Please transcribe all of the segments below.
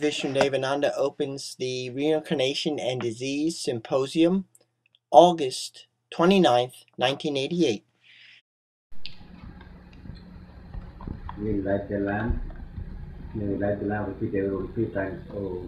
Vishnu-devananda opens the Reincarnation and Disease Symposium, August 29th, 1988. We light the lamp. May we light the lamp, repeat every 3 times. Oh.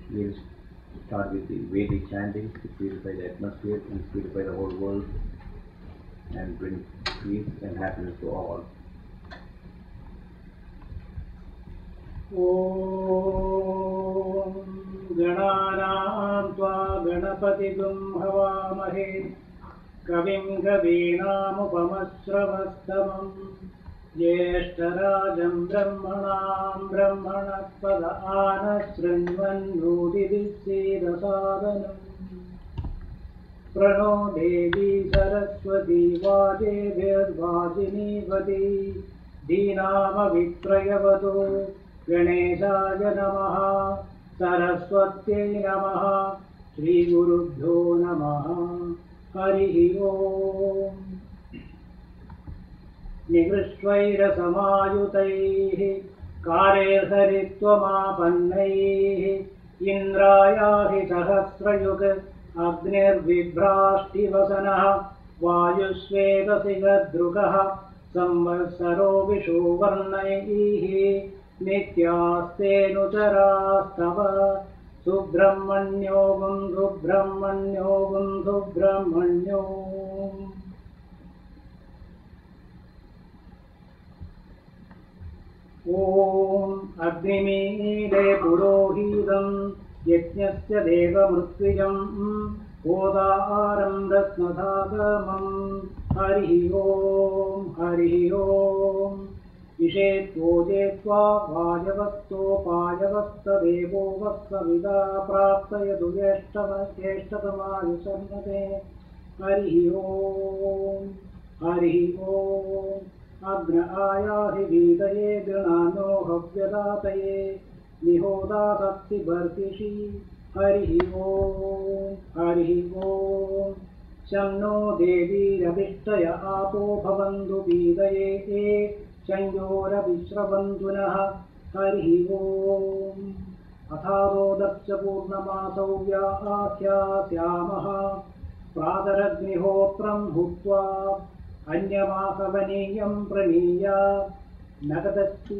We'll start with the Vedic chanting to purify the atmosphere and purify the whole world and bring peace and happiness to all. ॐ गणानां त्वा गणपतिगुं हवामहे कविं कवीनामुपमश्रवस्तमं ज्येष्ठराजं ब्रह्मणां ब्रह्मणस्पद आनशृण्वन्नोतिभिस्सीदसादनम् प्रणो देवी सरस्वती वाजेभिर्वाजिनीवती धीनामवित्रयवतु गणेशाय नमः सरस्वत्यै नमः श्रीगुरुभ्यो नमः हरिः ओम् निगृष्टैरसमायुतैः कार्यैर्हरित्वमापन्नैः इन्द्रायाहि सहस्रयुग अग्निर्बिभ्राष्टिवसनः वायुस्वेदसिगद्रुकः संवत्सरो विषुवर्णैः नित्यास्तेऽनुचरास्तव सुब्रह्मण्योऽगुं सुब्रह्मण्योऽगुं सुब्रह्मण्यो ॐ अग्निमीळे पुरोहितं यज्ञस्य देवमृत्युजं होदारं रत्नधागमं हरिः ॐ इषेत्वोजेत्वा वायवस्तोपायवस्तदेवो वत्सविदा प्राप्तयतु ज्येष्ठतमायुषन्नते हरिः ॐ अग्न आयाहि वीतये गृणानो हव्यदातये निहोदा सप्तिभर्तिषि हरिः ॐ शं नो देवीरभिष्टय आपो भवन्तु पीतये शंयोरविश्रवन्तु नः हरिः ॐ अथारोदस्य पूर्णमासौ व्याख्यास्यामः प्रातरग्निहोत्रं भूत्वा अन्यमासवनीयं प्रणीय नगदस्ति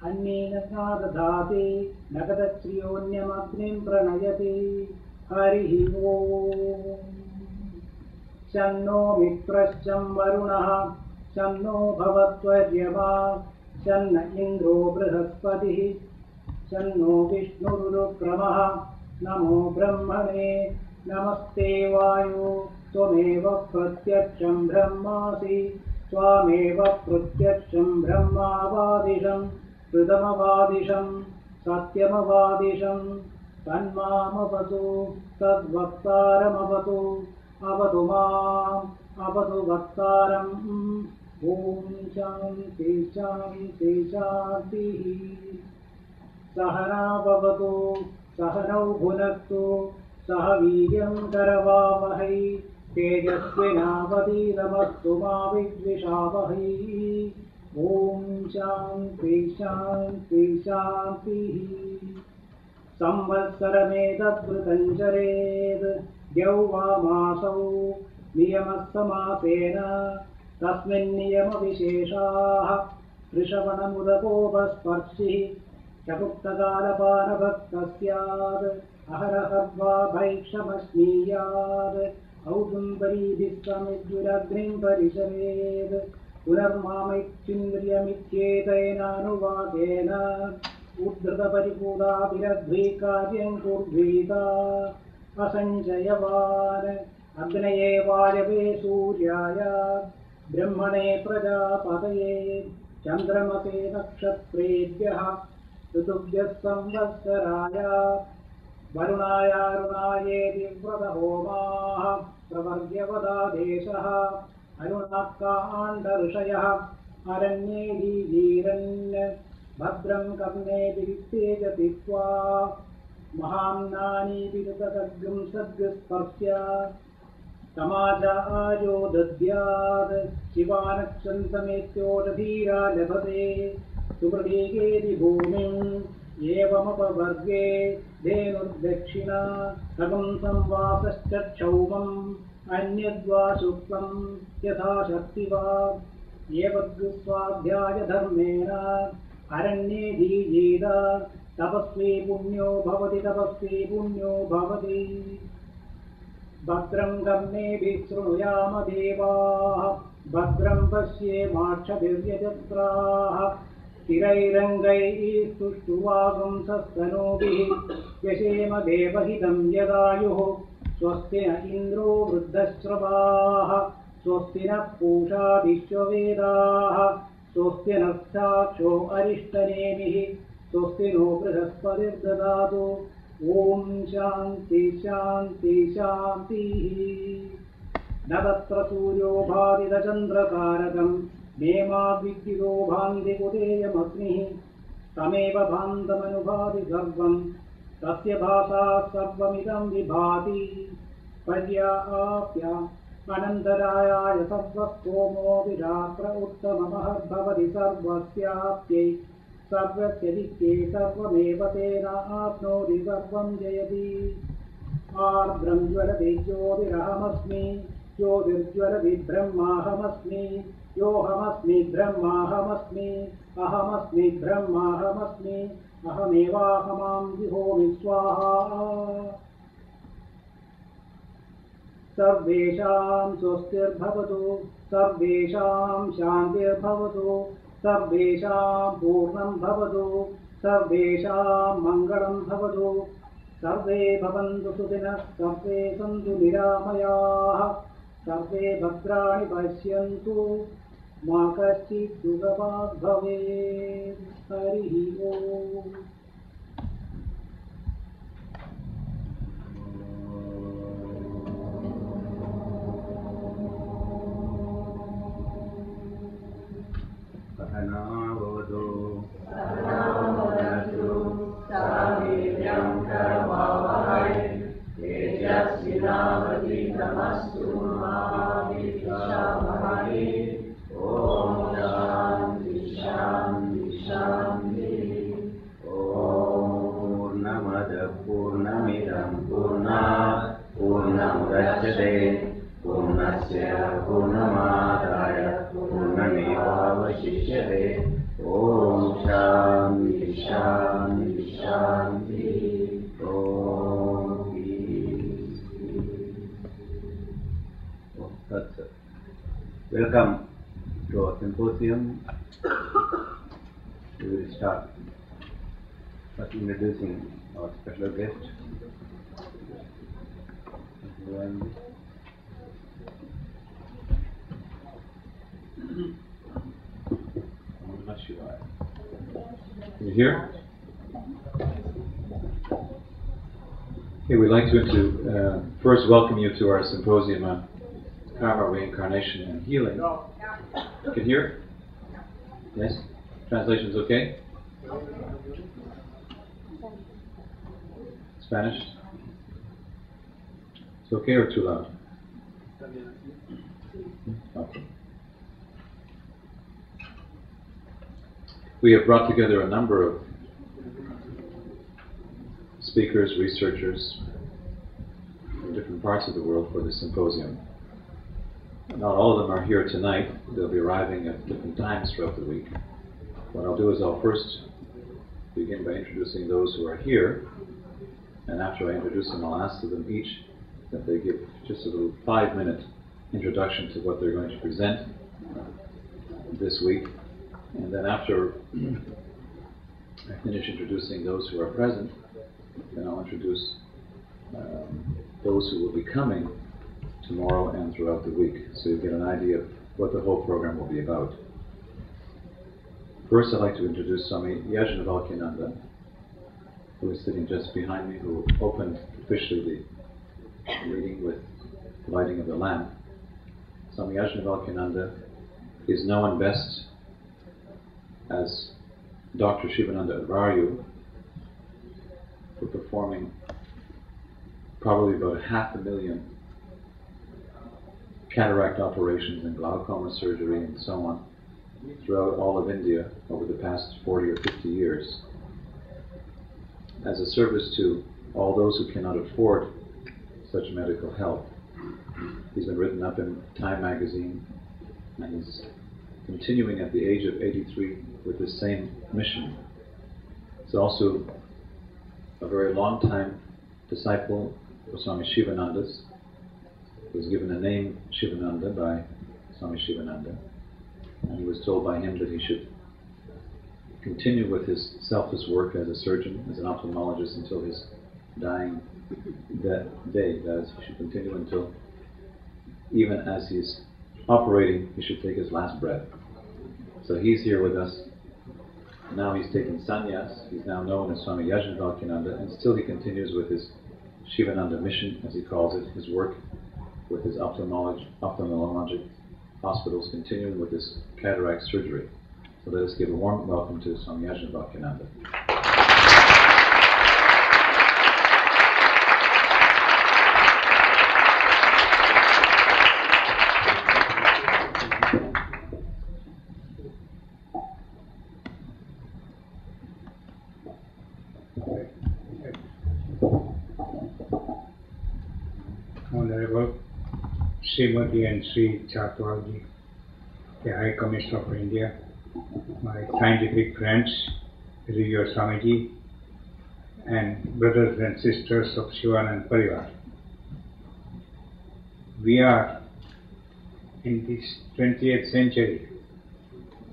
अन्येन दधाति नगदश्रियोऽन्यमग्निं प्रणयति हरिः ॐ शं नो मित्रश्चं वरुणः शं नो भवत्वर्यमा शं न इन्द्रो बृहस्पतिः शं नो विष्णुरुक्रमः नमो ब्रह्मणे नमस्ते वायो त्वमेव प्रत्यक्षं ब्रह्मासि त्वामेव प्रत्यक्षं ब्रह्मावादिशं कृतमवादिशं सत्यमवादिशं तन्मामवतु तद्वक्तारमवतु अवतु माम् अवतु वक्तारम् ॐ शान्ति शान्ति शान्तिः सहना भवतु सहनौ भुनक्तु सह वीर्यं करवावहै तेजस्विनावधीतमस्तु मा विद्विषावहै ॐ शान्ति शान्ति शान्तिः संवत्सरमेतद्वृतं चरेत् द्यौवामासौ नियमस्समासेन तस्मिन्नियमविशेषाः ऋषवणमुदकोपस्पर्शिः चतुर्थकालपानभक्तः स्यात् अहरहर्वा भैक्षमस्मीयात् औदुम्बरीभिः समिद्युरग्निं परिशरेत् पुनर्मामैच्छिन्द्रियमित्येतेनानुवादेन उद्धृतपरिपूताभिरद्भिकार्यं कुर्वीता असञ्चयवान् अग्नये वायवे सूर्याय ब्रह्मणे प्रजापतये चन्द्रमसे नक्षत्रेभ्यः ऋतुभ्यः संवत्सराय वरुणायारुणायेति व्रतहोमाः प्रवर्ग्यवदादेशः अरुणाकाण्डऋषयः अरण्ये जीजीरन् भद्रं कर्णेभिरित्येजति त्वा महाम्नानि विरुतकग्गुं सद्गस्पर्श्य समाचारो दद्यात् शिवानक्षन्तमेत्योषधीरा लभते सुमृगेति भूमिम् एवमपवर्गे धेनुर्दक्षिणा खगं संवासश्च क्षौमम् अन्यद्वा शुक्लं यथा शक्तिवा एवद्गुस्वाध्यायधर्मेण अरण्ये जीजेद तपस्वी पुण्यो भवति तपस्वी पुण्यो भवति भद्रं कर्णेभिः शृणुयाम देवाः भद्रं पश्येमाक्षभिर्यजत्राः स्थिरैरङ्गैः स्तुष्टुवागुंसस्तनूभिः यशेम देवहितं यदायुः स्वस्ति न इन्द्रो वृद्धश्रवाः स्वस्ति नः पूषा विश्ववेदाः स्वस्ति नः साक्षो अरिष्टनेमिः स्वस्ति नो बृहस्पतिर्ददातु ॐ शान्ति शान्ति शान्तिः न तत्र सूर्यो भाति न चन्द्रतारकम् नेमाद्विद्युतो भान्ति उदेयमग्निः तमेव भान्तमनुभाति सर्वम् तस्य भासा सर्वमिदं विभाति पर्याप्य अनन्तरायाय सर्वस्तोमो विरात्र उत्तममहद्भवति सर्वस्याप्यै सर्वस्यदित्ये सर्वमेव तेन आप्नोति सर्वं जयति आर्द्रं ज्वलति ज्योतिरहमस्मि ज्योतिर्ज्वलति ब्रह्माहमस्मि योऽहमस्मि ब्रह्माहमस्मि अहमस्मि ब्रह्माहमस्मि अहमेवाहमां विहोमि स्वाहा सर्वेषां स्वस्तिर्भवतु सर्वेषां शान्तिर्भवतु सर्वेषां पूर्णं भवतु सर्वेषां मङ्गलं भवतु सर्वे भवन्तु सुखिनः सर्वे सन्तु निरामयाः सर्वे भद्राणि पश्यन्तु मा कश्चित् दुःखभाग् भवेत् हरिः ओम् सहनावतु सावीर्यं करवावहै तेजस्विनावधीतमस्तु मा विद्विषावहै ॐ शान्ति शान्ति शान्तिः ॐ पूर्णमदः पूर्णमिदं पूर्णात् पूर्णमुदच्यते पूर्णस्य पूर्णमादाय पूर्णमेवावशिष्यते ॐ शान्ति शान्ति शान्तिः ॐ peace. Welcome to our symposium. We will start by introducing our special guest. You here? Okay, we'd like to first welcome you to our symposium on karma, reincarnation, and healing. You can hear? Yes? Translation's okay? Spanish? It's okay or too loud? Okay. We have brought together a number of speakers, researchers from different parts of the world for this symposium. Not all of them are here tonight. They'll be arriving at different times throughout the week. What I'll do is I'll first begin by introducing those who are here, and after I introduce them, I'll ask them each that they give just a little 5-minute introduction to what they're going to present this week. And then after I finish introducing those who are present, then I'll introduce those who will be coming tomorrow and throughout the week, so you get an idea of what the whole program will be about. First, I'd like to introduce Swami Vishnu-devananda, who is sitting just behind me, who opened officially the meeting with the lighting of the lamp. Swami Vishnu-devananda is known best as Dr. Sivananda Ashram for performing probably about 500,000 cataract operations and glaucoma surgery and so on throughout all of India over the past 40 or 50 years as a service to all those who cannot afford such medical help. He's been written up in Time magazine, and he's continuing at the age of 83 with the same mission. He's also a very long time disciple of Swami Shivananda's. He was given the name Shivananda by Swami Shivananda, and he was told by him that he should continue with his selfless work as a surgeon, as an ophthalmologist, until his dying day. That is, he should continue until, even as he's operating, he should take his last breath. So he's here with us. Now he's taken sannyas. He's now known as Swami Vishnu-devananda, and still he continues with his Shivananda mission, as he calls it, his work with his ophthalmologic hospitals, continuing with his cataract surgery. So let us give a warm welcome to Swami Vishnu-devananda. Honorable Srimati and Sri Chatwalji, the High Commissioner of India, my scientific friends, Reviewer Swamiji, and brothers and sisters of Sivananda Parivar. We are in this 20th century,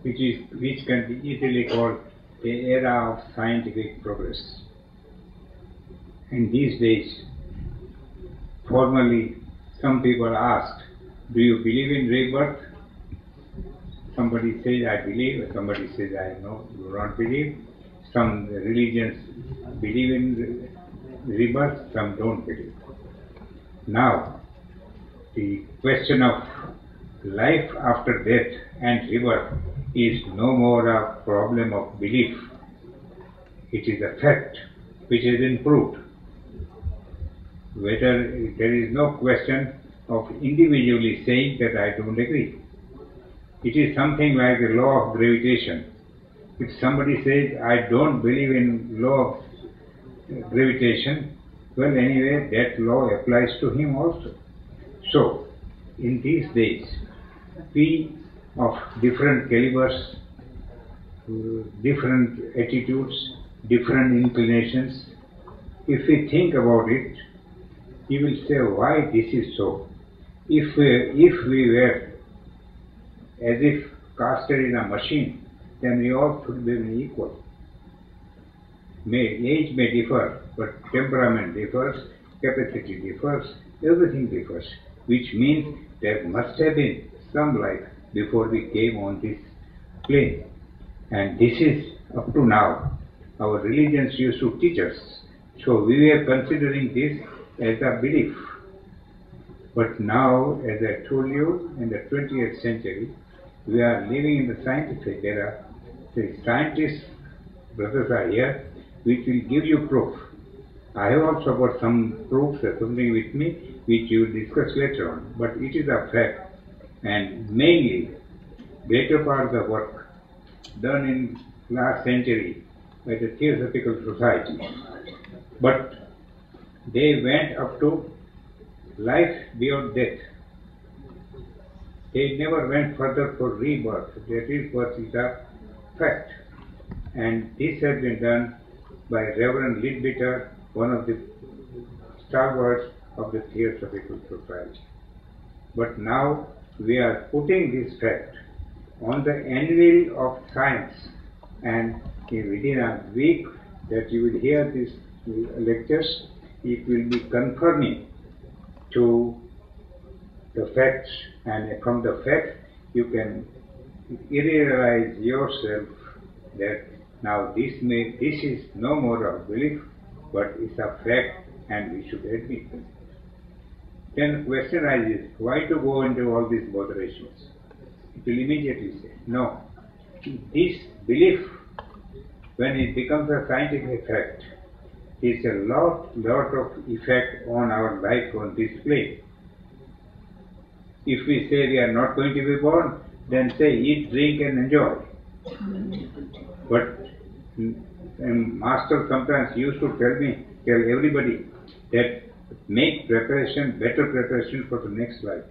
which can be easily called the era of scientific progress. In these days, formerly, some people asked, do you believe in rebirth? Somebody says, I believe. Somebody says, I do not believe. Some religions believe in rebirth, some don't believe. Now, the question of life after death and rebirth is no more a problem of belief. It is a fact which has been proved. Whether there is no question of individually saying that I don't agree. It is something like the law of gravitation. If somebody says, I don't believe in law of gravitation, well, anyway, that law applies to him also. So, in these days, we of different calibers, different attitudes, different inclinations, if we think about it, you will say, why this is so? If we were as if casted in a machine, then we all should be equal. Age may differ, but temperament differs, capacity differs, everything differs, which means there must have been some life before we came on this plane. And this is up to now. Our religions used to teach us. So we were considering this as a belief. But now, as I told you, in the 20th century, we are living in the scientific era. The scientists, brothers are here, which will give you proof. I have also got some proofs or something with me, which you will discuss later on. But it is a fact. And mainly, greater part of the work done in last century by the Theosophical Society. But they went up to life beyond death. They never went further for rebirth. That is what is a fact. And this has been done by Reverend Lidbitter, one of the stalwarts of the Theosophical Society. But now we are putting this fact on the anvil of science, and within a week that you will hear these lectures, it will be confirming to the facts, and from the facts you can realize yourself that now this is no more a belief, but is a fact, and we should admit it. Then question arises, why to go into all these botherations? It will immediately say, no. This belief, when it becomes a scientific fact, is a lot of effect on our life on this plane. If we say we are not going to be born, then say eat, drink and enjoy. But Master sometimes used to tell everybody that make preparation, better preparation for the next life.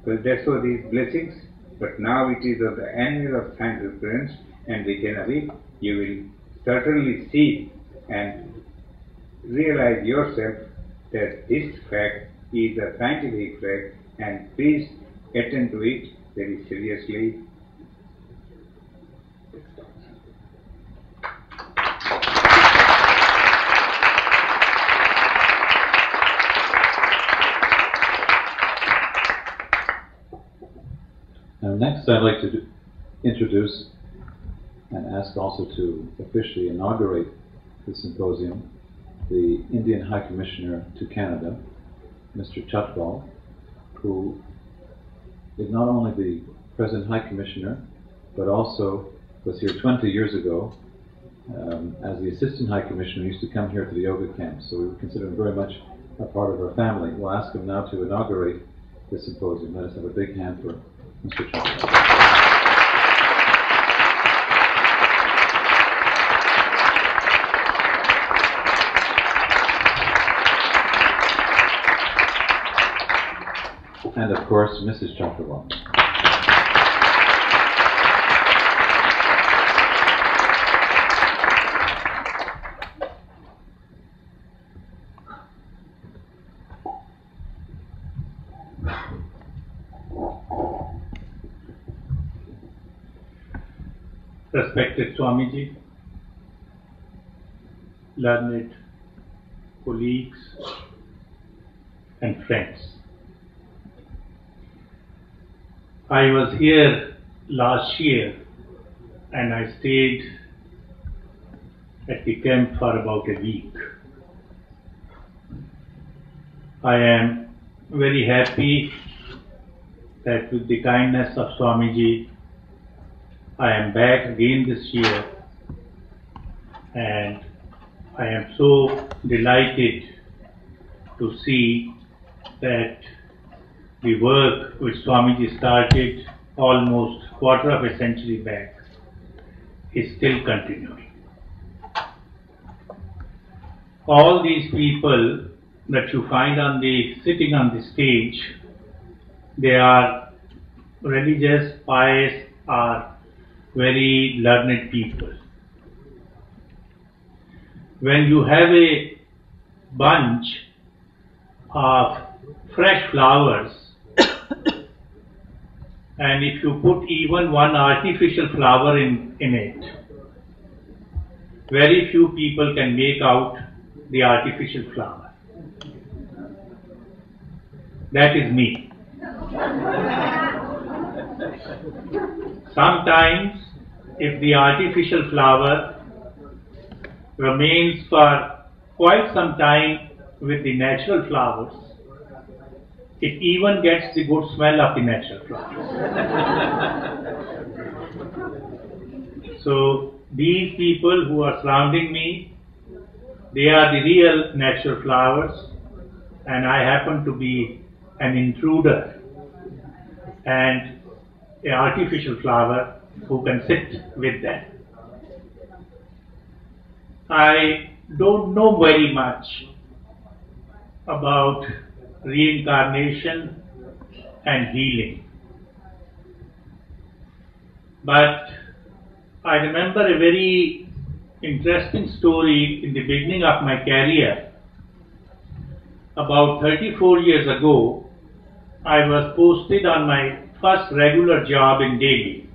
Well, that's all these blessings, but now it is of the annual of time reference, and within a week you will certainly see and realize yourself that this fact is a scientific fact, and please attend to it very seriously. Now next I'd like to introduce and ask also to officially inaugurate the symposium the Indian High Commissioner to Canada, Mr. Chatwal, who is not only the present High Commissioner, but also was here 20 years ago as the Assistant High Commissioner. He used to come here to the yoga camp, so we consider him very much a part of our family. We'll ask him now to inaugurate the symposium. Let us have a big hand for Mr. Chatwal. And of course, Mrs. Chatwal. Respected Swamiji, learned colleagues and friends. I was here last year and I stayed at the camp for about a week. I am very happy that with the kindness of Swamiji, I am back again this year, and I am so delighted to see that the work which Swamiji started almost quarter of a century back is still continuing. All these people that you find sitting on the stage, they are religious, pious, or very learned people. When you have a bunch of fresh flowers, and if you put even one artificial flower in it, very few people can make out the artificial flower. That is me. Sometimes, if the artificial flower remains for quite some time with the natural flowers, it even gets the good smell of the natural flowers. So, these people who are surrounding me, they are the real natural flowers, and I happen to be an intruder and an artificial flower who can sit with them. I don't know very much about reincarnation and healing, but I remember a very interesting story in the beginning of my career. About 34 years ago, I was posted on my first regular job in Delhi.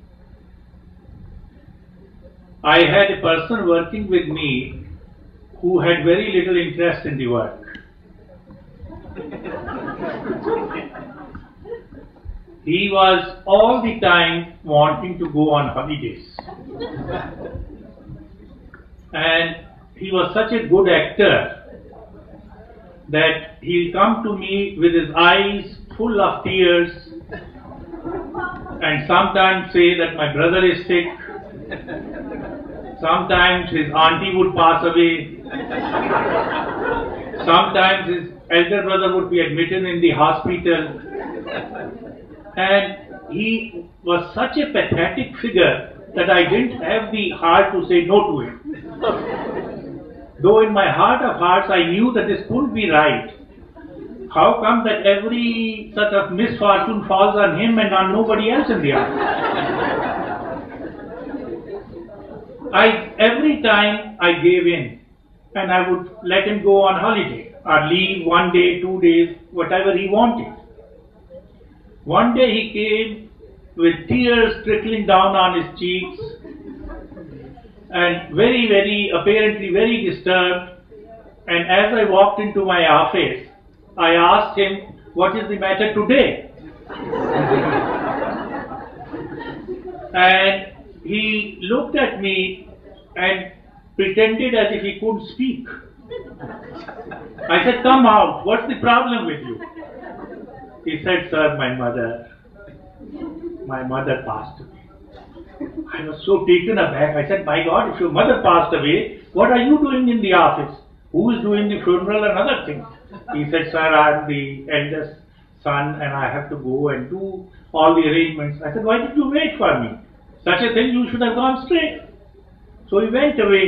I had a person working with me who had very little interest in the work. he was all the time wanting to go on holidays. And he was such a good actor that he'll come to me with his eyes full of tears and sometimes say that my brother is sick. Sometimes his auntie would pass away. Sometimes his elder brother would be admitted in the hospital. And he was such a pathetic figure that I didn't have the heart to say no to him. Though in my heart of hearts I knew that this couldn't be right. How come that every sort of misfortune falls on him and on nobody else in the house? Every time I gave in and I would let him go on holiday or leave 1 day, 2 days, whatever he wanted. One day he came with tears trickling down on his cheeks and apparently very disturbed. And as I walked into my office, I asked him, "What is the matter today?" And he looked at me and pretended as if he couldn't speak. I said, "Come out, what's the problem with you?" He said, "Sir, my mother passed away." I was so taken aback. I said, "My God, if your mother passed away, what are you doing in the office? Who is doing the funeral and other things?" He said, "Sir, I am the eldest son and I have to go and do all the arrangements." I said, "Why did you wait for me? Such a thing, you should have gone straight." So he went away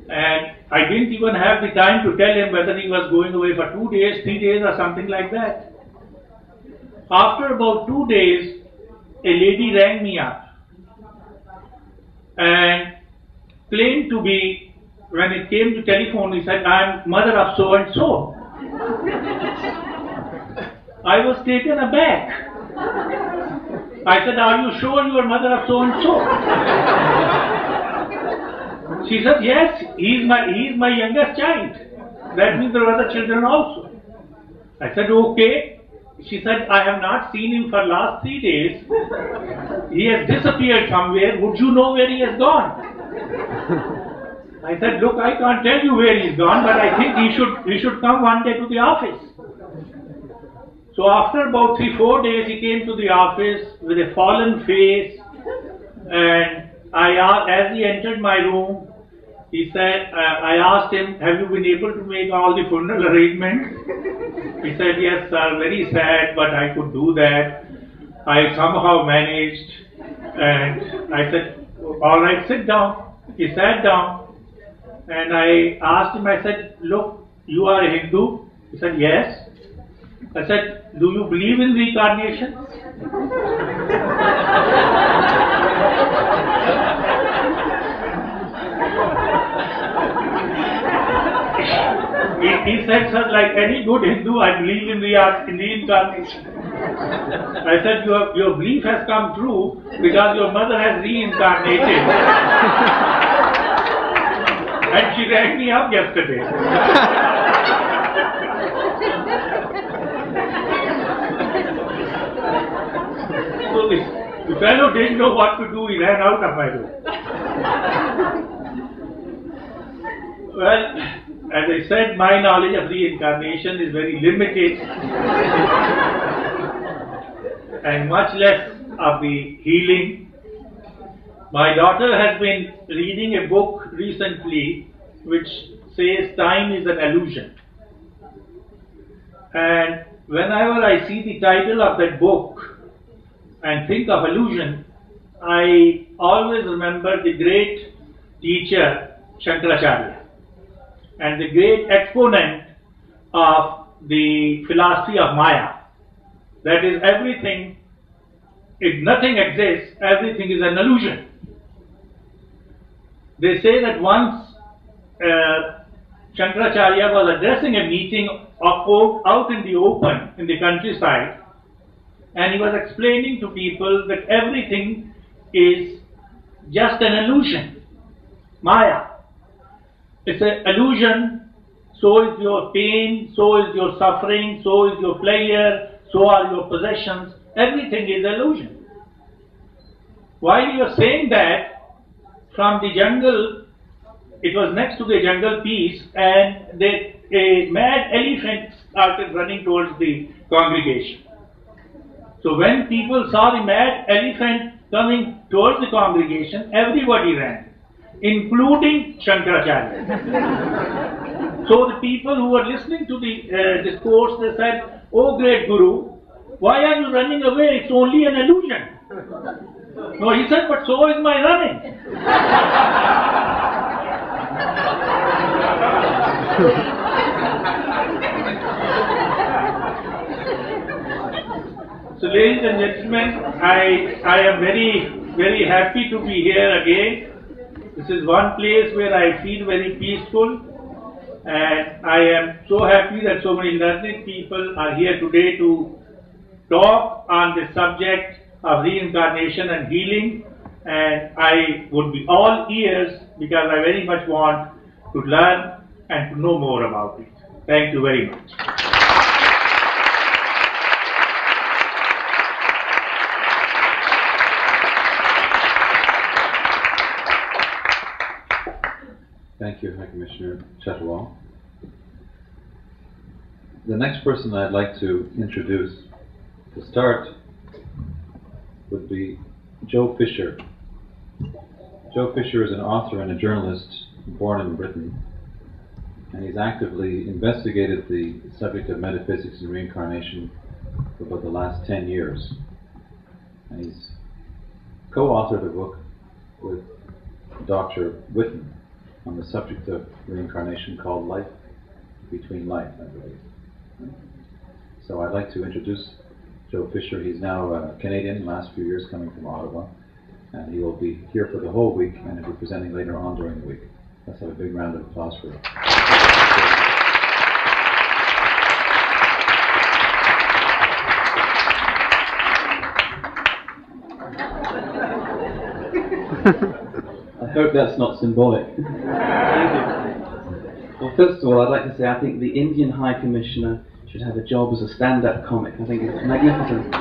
and I didn't even have the time to tell him whether he was going away for 2 days, 3 days or something like that. After about 2 days, a lady rang me up and claimed to be, when it came to telephone, he said, "I'm mother of so and so." I was taken aback. I said, "Are you sure you are mother of so and so?" She said, "Yes, he is my youngest child. That means there were other children also." I said, "Okay." She said, "I have not seen him for last 3 days. He has disappeared somewhere. Would you know where he has gone?" I said, "Look, I can't tell you where he's gone, but I think he should come one day to the office." So after about 3-4 days, he came to the office with a fallen face, and as he entered my room, he said, I asked him, "Have you been able to make all the funeral arrangements?" He said, "Yes, sir, very sad, but I could do that. I somehow managed." And I said, "All right, sit down." He sat down. And I asked him, I said, "Look, you are a Hindu?" He said, "Yes." I said, "Do you believe in reincarnation?" He said, "Sir, like any good Hindu, I believe in reincarnation." I said, your belief has come true because your mother has reincarnated. And she rang me up yesterday. So the fellow didn't know what to do. He ran out of my room. Well, as I said, my knowledge of reincarnation is very limited and much less of the healing. My daughter has been reading a book recently which says time is an illusion. And whenever I see the title of that book and think of illusion, I always remember the great teacher Shankaracharya and the great exponent of the philosophy of Maya. That is, everything, if nothing exists, everything is an illusion. They say that once Shankaracharya was addressing a meeting out in the open, in the countryside, and he was explaining to people that everything is just an illusion, Maya. It's an illusion, so is your pain, so is your suffering, so is your pleasure, so are your possessions. everything is illusion. While you are saying that, from the jungle, it was next to the jungle piece, and a mad elephant started running towards the congregation. So when people saw the mad elephant coming towards the congregation, everybody ran, including Shankaracharya. So the people who were listening to the discourse, they said, "Oh great Guru, why are you running away? It's only an illusion." No, he said, "But so is my running." So ladies and gentlemen, I am very happy to be here again. This is one place where I feel very peaceful, and I am so happy that so many learned people are here today to talk on the subject of reincarnation and healing, and I would be all ears because I very much want to learn and to know more about it. Thank you very much. Thank you, High Commissioner Chetawal. The next person I'd like to introduce to start would be Joe Fisher. Joe Fisher is an author and a journalist born in Britain, and he's actively investigated the subject of metaphysics and reincarnation for about the last 10 years. And he's co-authored a book with Dr. Whitten on the subject of reincarnation called Life Between Life, I believe. So I'd like to introduce Joe Fisher. He's now Canadian, the last few years coming from Ottawa, and he will be here for the whole week and he'll be presenting later on during the week. Let's have a big round of applause for him. I hope that's not symbolic. Well, first of all, I'd like to say I think the Indian High Commissioner should have a job as a stand-up comic. I think it's magnificent.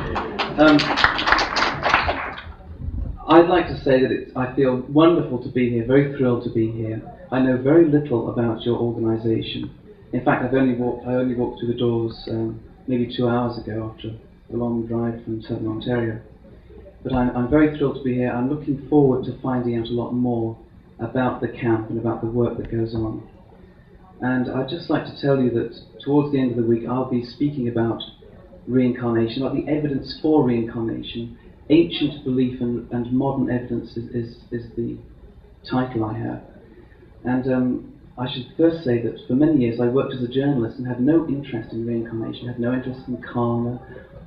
I'd like to say that I feel wonderful to be here, very thrilled to be here. I know very little about your organisation. In fact, I only walked through the doors maybe 2 hours ago after a long drive from Southern Ontario. But I'm very thrilled to be here. I'm looking forward to finding out a lot more about the camp and about the work that goes on. And I'd just like to tell you that towards the end of the week I'll be speaking about reincarnation, about the evidence for reincarnation. Ancient belief and modern evidence is the title I have. And I should first say that for many years I worked as a journalist and had no interest in reincarnation, had no interest in karma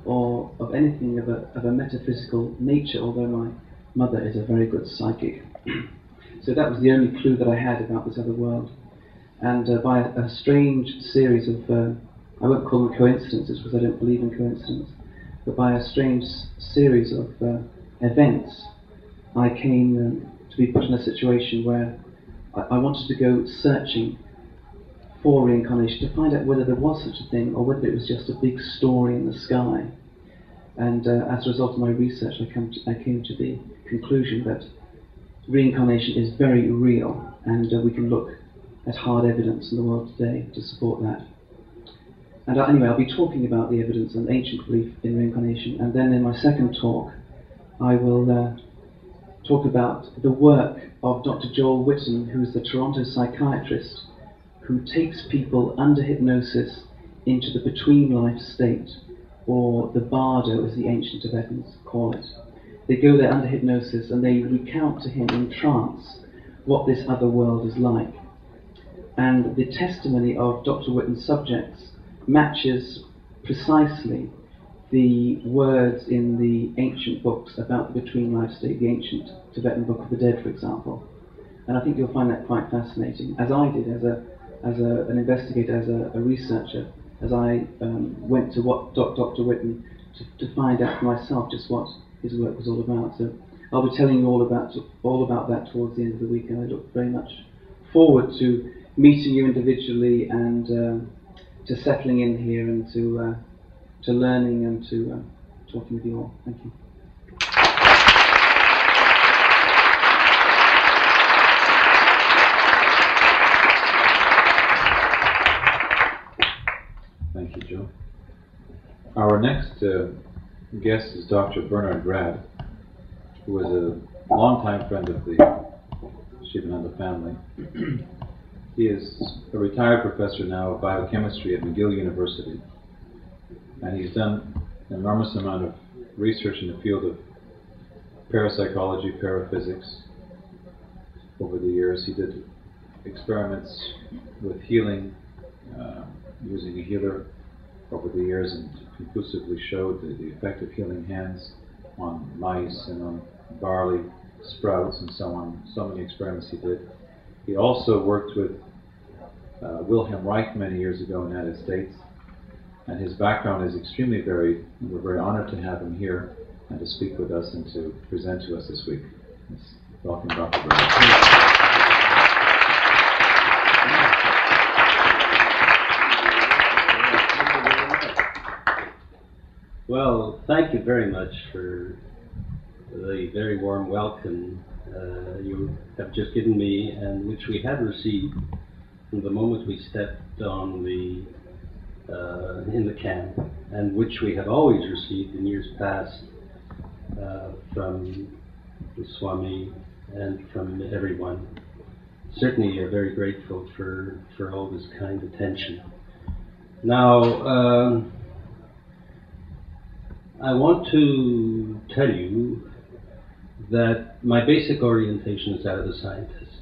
or of anything of a metaphysical nature, although my mother is a very good psychic. So that was the only clue that I had about this other world. And by a strange series of, I won't call them coincidences because I don't believe in coincidence, but by a strange series of events, I came to be put in a situation where I wanted to go searching for reincarnation to find out whether there was such a thing or whether it was just a big story in the sky. And as a result of my research, I came to the conclusion that reincarnation is very real, and we can look at hard evidence in the world today to support that. And anyway, I'll be talking about the evidence and ancient belief in reincarnation, and then in my second talk I will talk about the work of Dr. Joel Whitten, who is the Toronto psychiatrist who takes people under hypnosis into the between-life state, or the bardo as the ancient Tibetans call it. They go there under hypnosis and they recount to him in trance what this other world is like. And the testimony of Dr. Whitten's subjects matches precisely the words in the ancient books about the between-life state, the ancient Tibetan Book of the Dead, for example. And I think you'll find that quite fascinating, as I did as an investigator, as a researcher, as I went to Dr. Whitten to find out for myself just what his work was all about. So I'll be telling you all about that towards the end of the week, and I look very much forward to meeting you individually and to settling in here and to learning and to talking with you all. Thank you. Thank you, Joe. Our next guest is Dr. Bernard Grad, who is a longtime friend of the Sivananda family. He is a retired professor now of biochemistry at McGill University, and he's done an enormous amount of research in the field of parapsychology, paraphysics over the years. He did experiments with healing, using a healer over the years, and conclusively showed the effect of healing hands on mice and on barley sprouts and so on. So many experiments he did. He also worked with Wilhelm Reich many years ago in the United States, and his background is extremely varied. We're very honored to have him here and to speak with us and to present to us this week. Welcome, Dr. Bernard. Well, thank you very much for the very warm welcome you have just given me, and which we had received from the moment we stepped on the in the camp, and which we had always received in years past from the Swami and from everyone. Certainly, are very grateful for all this kind attention. Now, I want to tell you that my basic orientation is that of a scientist.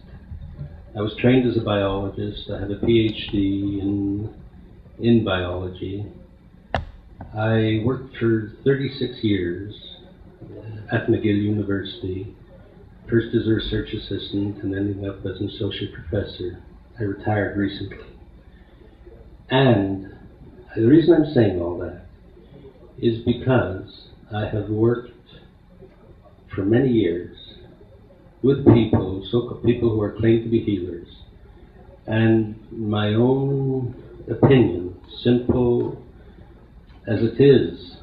I was trained as a biologist. I have a PhD in biology. I worked for 36 years at McGill University, first as a research assistant and ending up as an associate professor. I retired recently. And the reason I'm saying all that is because I have worked for many years with people, so-called people who are claimed to be healers, and my own opinion, simple as it is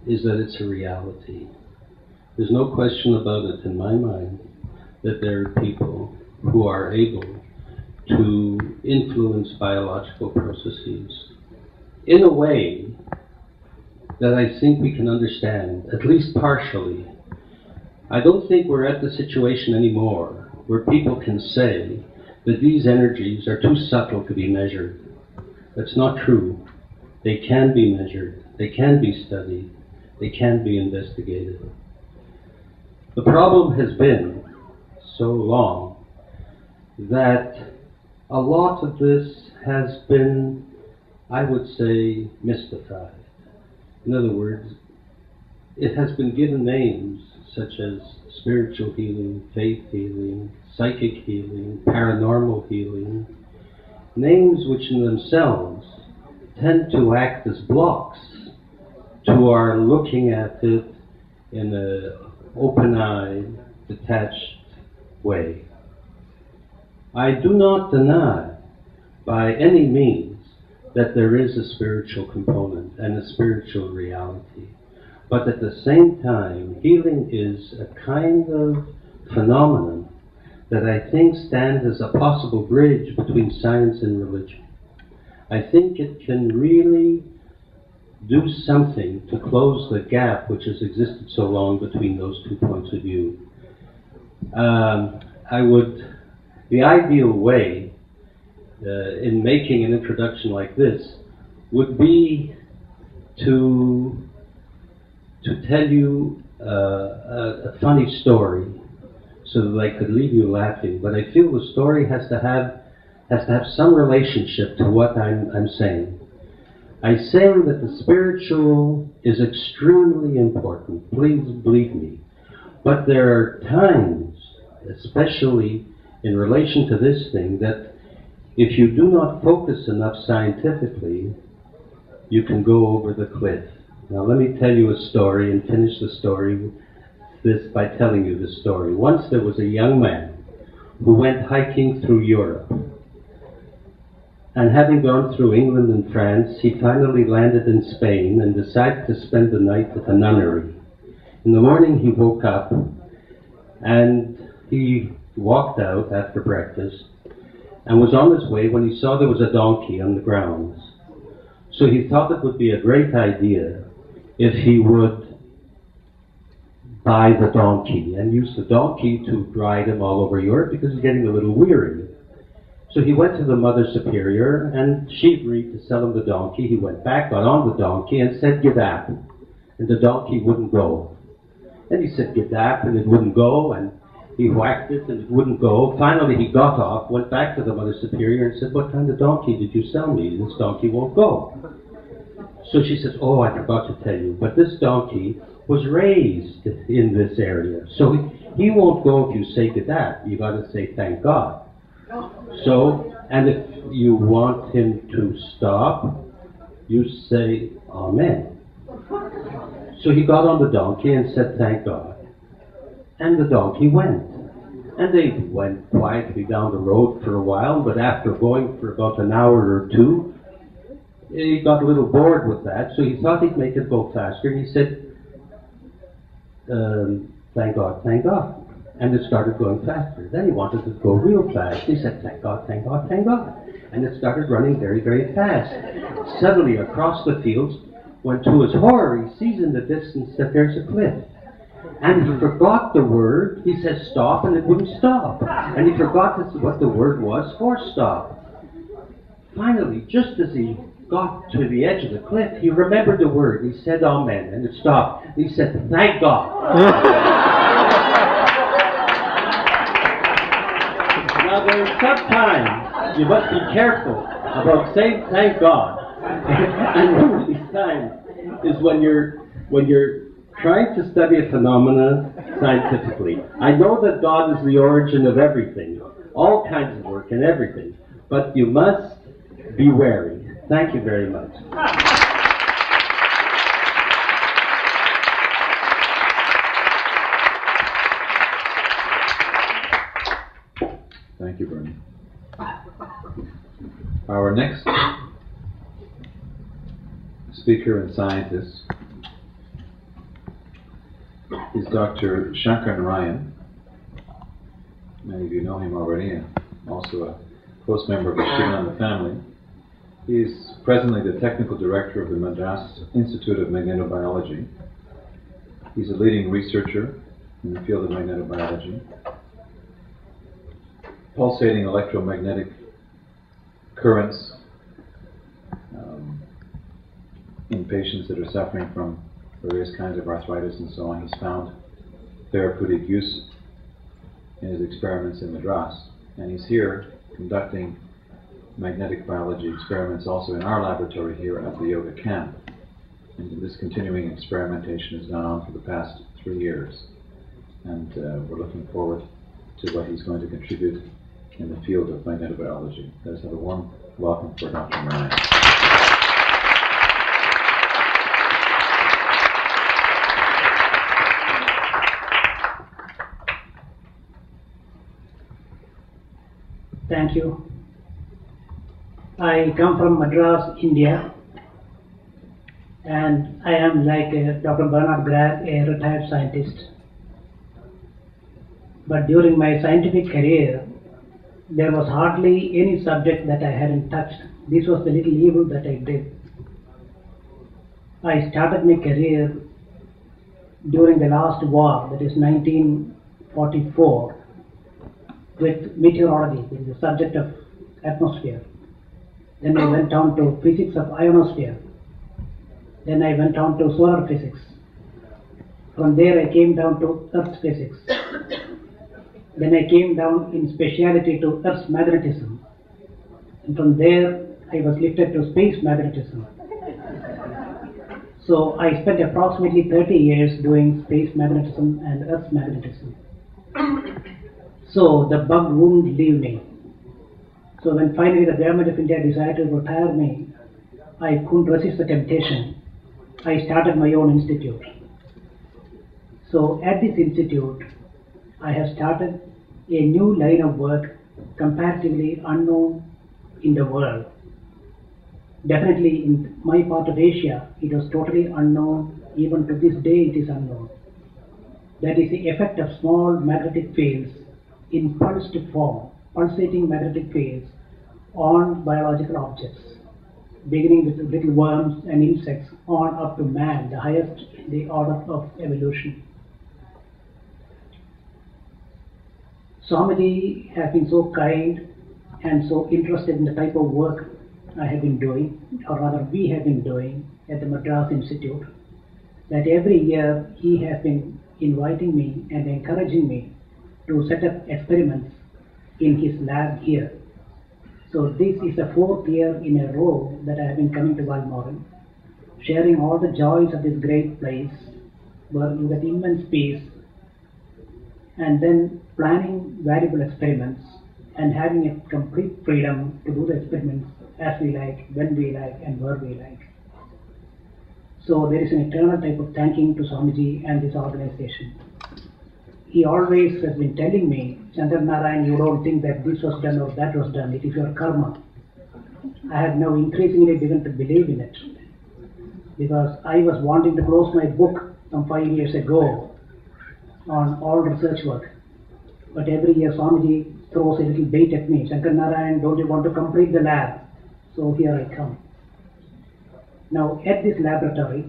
that it's a reality. There's no question about it in my mind that there are people who are able to influence biological processes in a way that I think we can understand, at least partially. I don't think we're at the situation anymore where people can say that these energies are too subtle to be measured. That's not true. They can be measured, they can be studied, they can be investigated. The problem has been so long that a lot of this has been, I would say, mystified. In other words, it has been given names such as spiritual healing, faith healing, psychic healing, paranormal healing, names which in themselves tend to act as blocks to our looking at it in an open-eyed, detached way. I do not deny by any means that there is a spiritual component and a spiritual reality. But at the same time, healing is a kind of phenomenon that I think stands as a possible bridge between science and religion. I think it can really do something to close the gap which has existed so long between those two points of view. The ideal way in making an introduction like this would be to tell you a funny story so that I could leave you laughing, but I feel the story has to have some relationship to what I'm saying. I say that the spiritual is extremely important, please believe me, but there are times, especially in relation to this thing, that if you do not focus enough scientifically, you can go over the cliff. Now let me tell you a story and finish the story by telling you the story. Once there was a young man who went hiking through Europe, And having gone through England and France, he finally landed in Spain and decided to spend the night at a nunnery. In the morning he woke up and he walked out after breakfast and was on his way when he saw there was a donkey on the grounds. So he thought it would be a great idea if he would buy the donkey and use the donkey to ride him all over Europe because he's getting a little weary. So he went to the Mother Superior and she agreed to sell him the donkey. He went back, got on the donkey and said, "Gedap," and the donkey wouldn't go. And he said, "Gedap," and it wouldn't go, and he whacked it and it wouldn't go. Finally he got off, went back to the Mother Superior and said, "What kind of donkey did you sell me? This donkey won't go." So she says, "Oh, I forgot to tell you, but this donkey was raised in this area. So he won't go if you say Gedap. You got to say thank God. So, and if you want him to stop, you say Amen." So he got on the donkey and said thank God. And the donkey went. And they went quietly down the road for a while, but after going for about an hour or two, he got a little bored with that, so he thought he'd make it go faster, and he said, "Thank God, thank God." And it started going faster. Then he wanted to go real fast. He said, "Thank God, thank God, thank God." And it started running very, very fast. Suddenly, across the fields, when to his horror, he sees in the distance that there's a cliff. And he forgot the word. He says stop, and it wouldn't stop. And he forgot what the word was for stop. Finally, just as he got to the edge of the cliff, he remembered the word. He said Amen, and it stopped. He said, "Thank God." Now there are sometimes you must be careful about saying thank God. And one of these times is when you're trying to study a phenomena scientifically. I know that God is the origin of everything, all kinds of work and everything, but you must be wary. Thank you very much. Thank you, Bernie. Our next speaker and scientist is Dr. Shankar Narayan. Many of you know him already, and also a close member of the Sivananda family. He is presently the technical director of the Madras Institute of Magnetobiology. He's a leading researcher in the field of magnetobiology. Pulsating electromagnetic currents in patients that are suffering from various kinds of arthritis and so on. He's found therapeutic use in his experiments in Madras. And he's here conducting magnetic biology experiments also in our laboratory here at the yoga camp. And this continuing experimentation has gone on for the past 3 years. And we're looking forward to what he's going to contribute in the field of magnetobiology. Let's have a warm welcome for Dr. Narayan. Thank you. I come from Madras, India, and I am like Dr. Bernard Grab, a retired scientist. But during my scientific career, there was hardly any subject that I hadn't touched. This was the little evil that I did. I started my career during the last war, that is 1944, with meteorology, the subject of atmosphere. Then I went down to physics of ionosphere. Then I went on to solar physics. From there I came down to earth physics. Then I came down in speciality to Earth's magnetism. And from there I was lifted to space magnetism. So I spent approximately 30 years doing space magnetism and Earth's magnetism. So the bug wouldn't leave me. So when finally the government of India decided to retire me, I couldn't resist the temptation. I started my own institute. So at this institute, I have started a new line of work comparatively unknown in the world. Definitely in my part of Asia, it was totally unknown. Even to this day, it is unknown. That is the effect of small magnetic fields in pulsed form, pulsating magnetic fields on biological objects, beginning with little worms and insects on up to man, the highest in the order of evolution. Swamiji has been so kind and so interested in the type of work I have been doing, or rather we have been doing at the Madras Institute, that every year he has been inviting me and encouraging me to set up experiments in his lab here. So this is the 4th year in a row that I have been coming to Val Morin, sharing all the joys of this great place where you get immense peace, and then planning variable experiments and having a complete freedom to do the experiments as we like, when we like, and where we like. So there is an eternal type of thanking to Swamiji and this organization. He always has been telling me, Chandra Narayan, you don't think that this was done or that was done, it is your karma. I have now increasingly begun to believe in it, because I was wanting to close my book some 5 years ago on all research work. But every year Swamiji throws a little bait at me. Shankar Narayan, don't you want to complete the lab? So here I come. Now at this laboratory,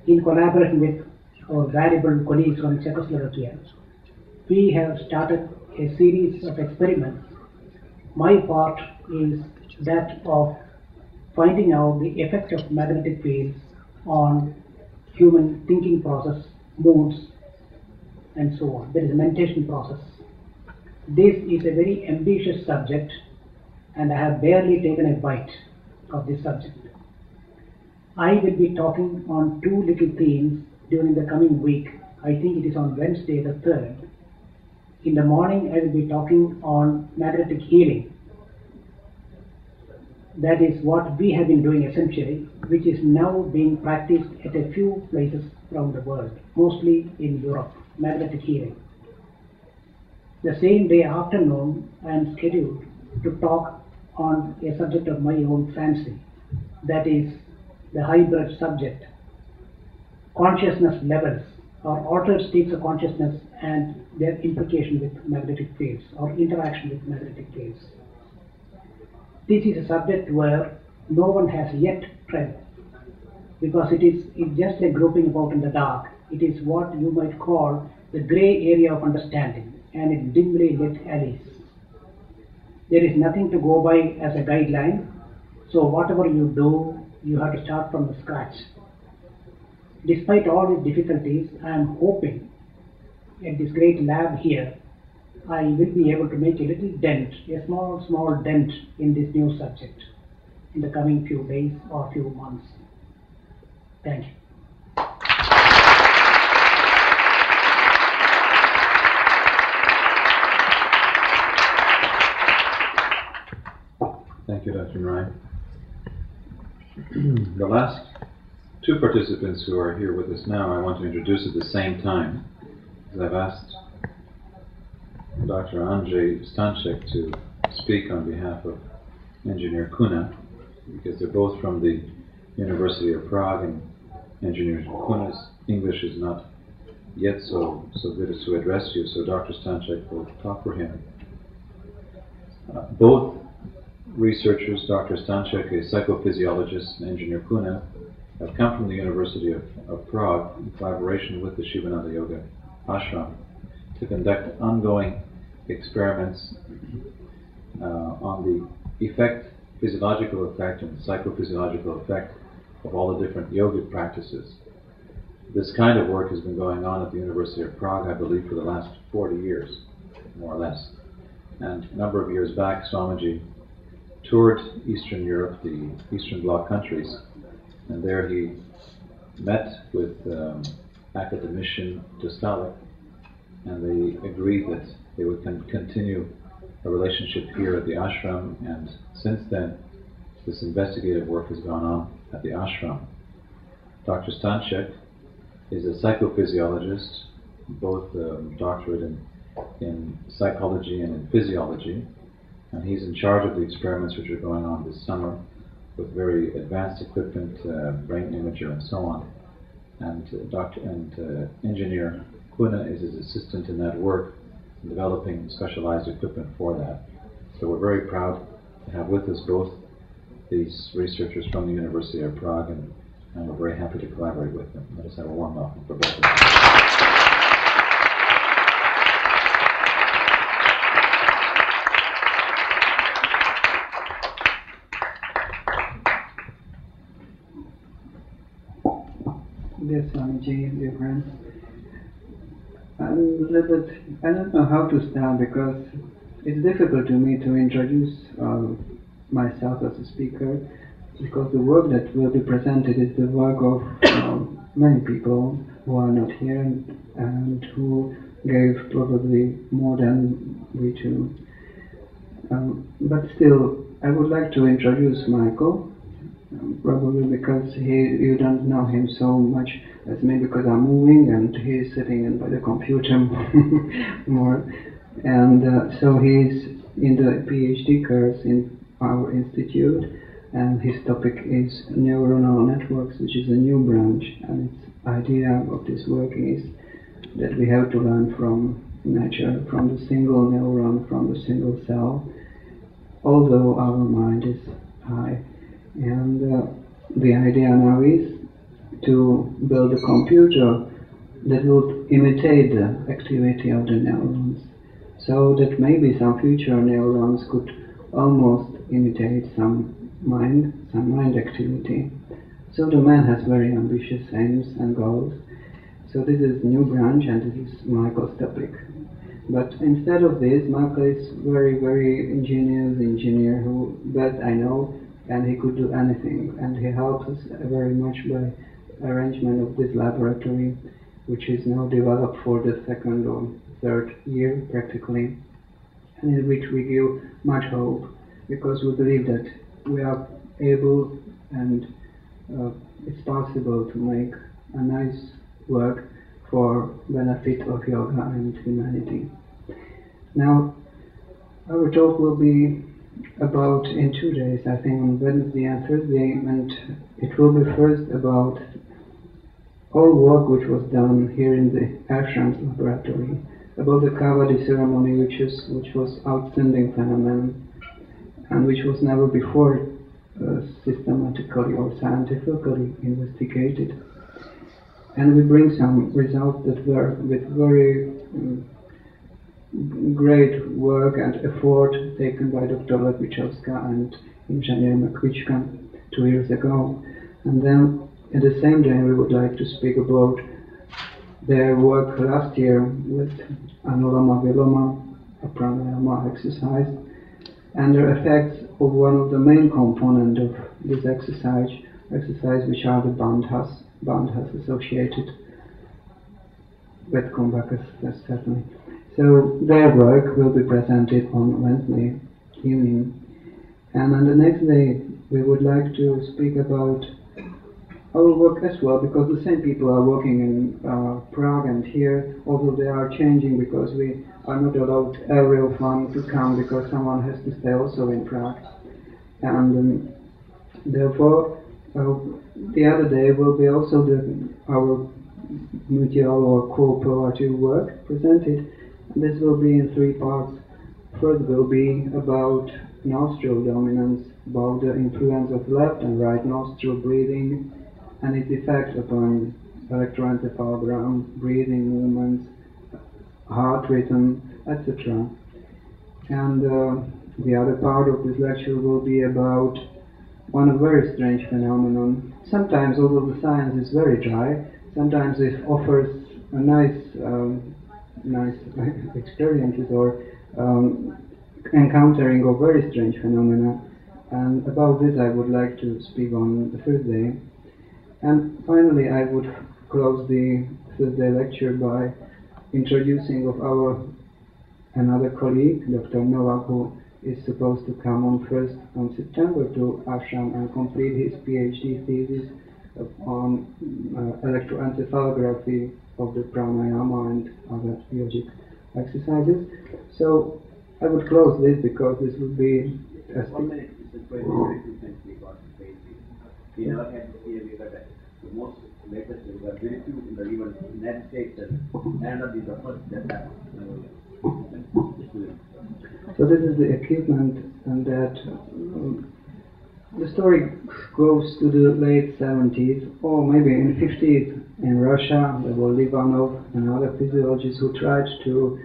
in collaboration with our variable colleagues from Czechoslovakia, we have started a series of experiments. My part is that of finding out the effect of magnetic fields on human thinking process, moods, and so on. There is a meditation process. This is a very ambitious subject, and I have barely taken a bite of this subject. I will be talking on 2 little themes during the coming week. I think it is on Wednesday the 3rd. In the morning I will be talking on magnetic healing. That is what we have been doing essentially, which is now being practiced at a few places around the world, mostly in Europe, magnetic healing. The same day afternoon, I am scheduled to talk on a subject of my own fancy, that is the hybrid subject, consciousness levels or altered states of consciousness and their implication with magnetic fields or interaction with magnetic fields. This is a subject where no one has yet tried, because it's just a groping about in the dark. It is what you might call the grey area of understanding, and in dimly lit alleys. There is nothing to go by as a guideline, so whatever you do, you have to start from the scratch. Despite all these difficulties, I am hoping at this great lab here, I will be able to make a little dent, a small dent in this new subject in the coming few days or few months. Thank you. Thank you, Dr. Ryan. The last 2 participants who are here with us now, I want to introduce at the same time, because I've asked Dr. Andrzej Stanczyk to speak on behalf of Engineer Kuna, because they're both from the University of Prague, and Engineer Kuna's English is not yet so good as to address you, so Dr. Stanczyk will talk for him. Both researchers, Dr. Stanczyk, a psychophysiologist, and Engineer Kuna, have come from the University of Prague in collaboration with the Sivananda Yoga Ashram to conduct ongoing experiments on the physiological effect and psychophysiological effect of all the different yogic practices. This kind of work has been going on at the University of Prague, I believe, for the last 40 years, more or less. And a number of years back, Swamiji toured Eastern Europe, the Eastern Bloc countries, and there he met with academician Dostalik, and they agreed that they would continue a relationship here at the ashram, and since then this investigative work has gone on at the ashram. Dr. Stanczyk is a psychophysiologist, both doctorate in psychology and in physiology, and he's in charge of the experiments which are going on this summer with very advanced equipment, brain imager and so on. And engineer Kuna is his assistant in that work, developing specialized equipment for that. So we're very proud to have with us both these researchers from the University of Prague, and we're very happy to collaborate with them. Let us have a warm welcome for both of them. Dear Swamiji, dear friends, I don't know how to start because it's difficult to me to introduce myself as a speaker, because the work that will be presented is the work of many people who are not here and who gave probably more than we do. But still, I would like to introduce Michael. Probably because you don't know him so much as me, because I'm moving and he's sitting in by the computer more. And so he's in the PhD course in our institute, and his topic is neuronal networks, which is a new branch. And its idea of this work is that we have to learn from nature, from the single neuron, from the single cell, although our mind is high. And the idea now is to build a computer that would imitate the activity of the neurons, so that maybe some future neurons could almost imitate some mind activity. So the man has very ambitious aims and goals. So this is new branch, and this is Michael's topic. But instead of this, Michael is very, very ingenious engineer who, that I know, and he could do anything, and he helps us very much by arrangement of this laboratory, which is now developed for the second or third year practically, and in which we give much hope, because we believe that we are able and it's possible to make a nice work for benefit of yoga and humanity. Now, our talk will be about in 2 days, I think on Wednesday and Thursday, and it will be first about all work which was done here in the Ashram's laboratory, about the Kavadi ceremony, which was outstanding phenomenon, and which was never before systematically or scientifically investigated. And we bring some results that were with very great work and effort taken by Dr. Lepichowska and Engineer Makwiczka 2 years ago. And then in the same day we would like to speak about their work last year with Anuloma Viloma, a pranayama exercise, and their effects of one of the main components of this exercise which are the bandhas associated with Kumbhakas, certainly. So their work will be presented on Wednesday evening, and on the next day we would like to speak about our work as well, because the same people are working in Prague and here, although they are changing because we are not allowed every of one to come because someone has to stay also in Prague, and therefore the other day will be also our mutual or cooperative work presented. This will be in 3 parts. First will be about nostril dominance, about the influence of left and right nostril breathing and its effect upon electroencephalogram, breathing movements, heart rhythm, etc. And the other part of this lecture will be about one very strange phenomenon. Sometimes, although the science is very dry, sometimes it offers a nice experiences or encountering of very strange phenomena, and about this I would like to speak on the Thursday. And finally I would close the Thursday lecture by introducing of our another colleague, Dr. Novak, who is supposed to come on 1st of September to Ashram and complete his PhD thesis on electroencephalography of the pranayama and other yogic exercises. So I would close this because this would be a We never had here, we got the most latest, we got very few in the even United States and Canada is the first that happened. So this is the equipment, and that the story goes to the late 70s, or maybe in 50s in Russia. There were Livanov and other physiologists who tried to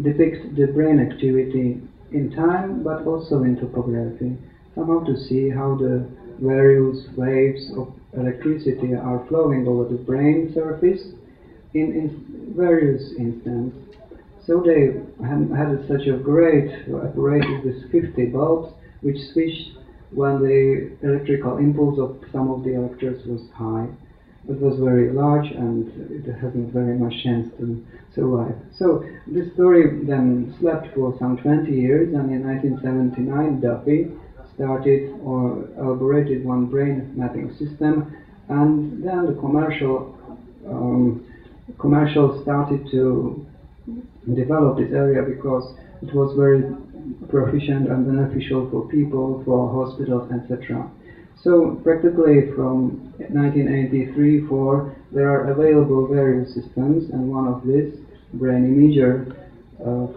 depict the brain activity in time, but also in topography, somehow to see how the various waves of electricity are flowing over the brain surface in various instants. So they had such a great apparatus with 50 bulbs, which switched when the electrical impulse of some of the electrodes was high. It was very large and it hasn't very much chance to survive. So this story then slept for some 20 years, and in 1979 Duffy started or elaborated one brain mapping system, and then the commercial started to develop this area because it was very proficient and beneficial for people, for hospitals, etc. So practically from 1983-4 there are available various systems, and one of this, brain imager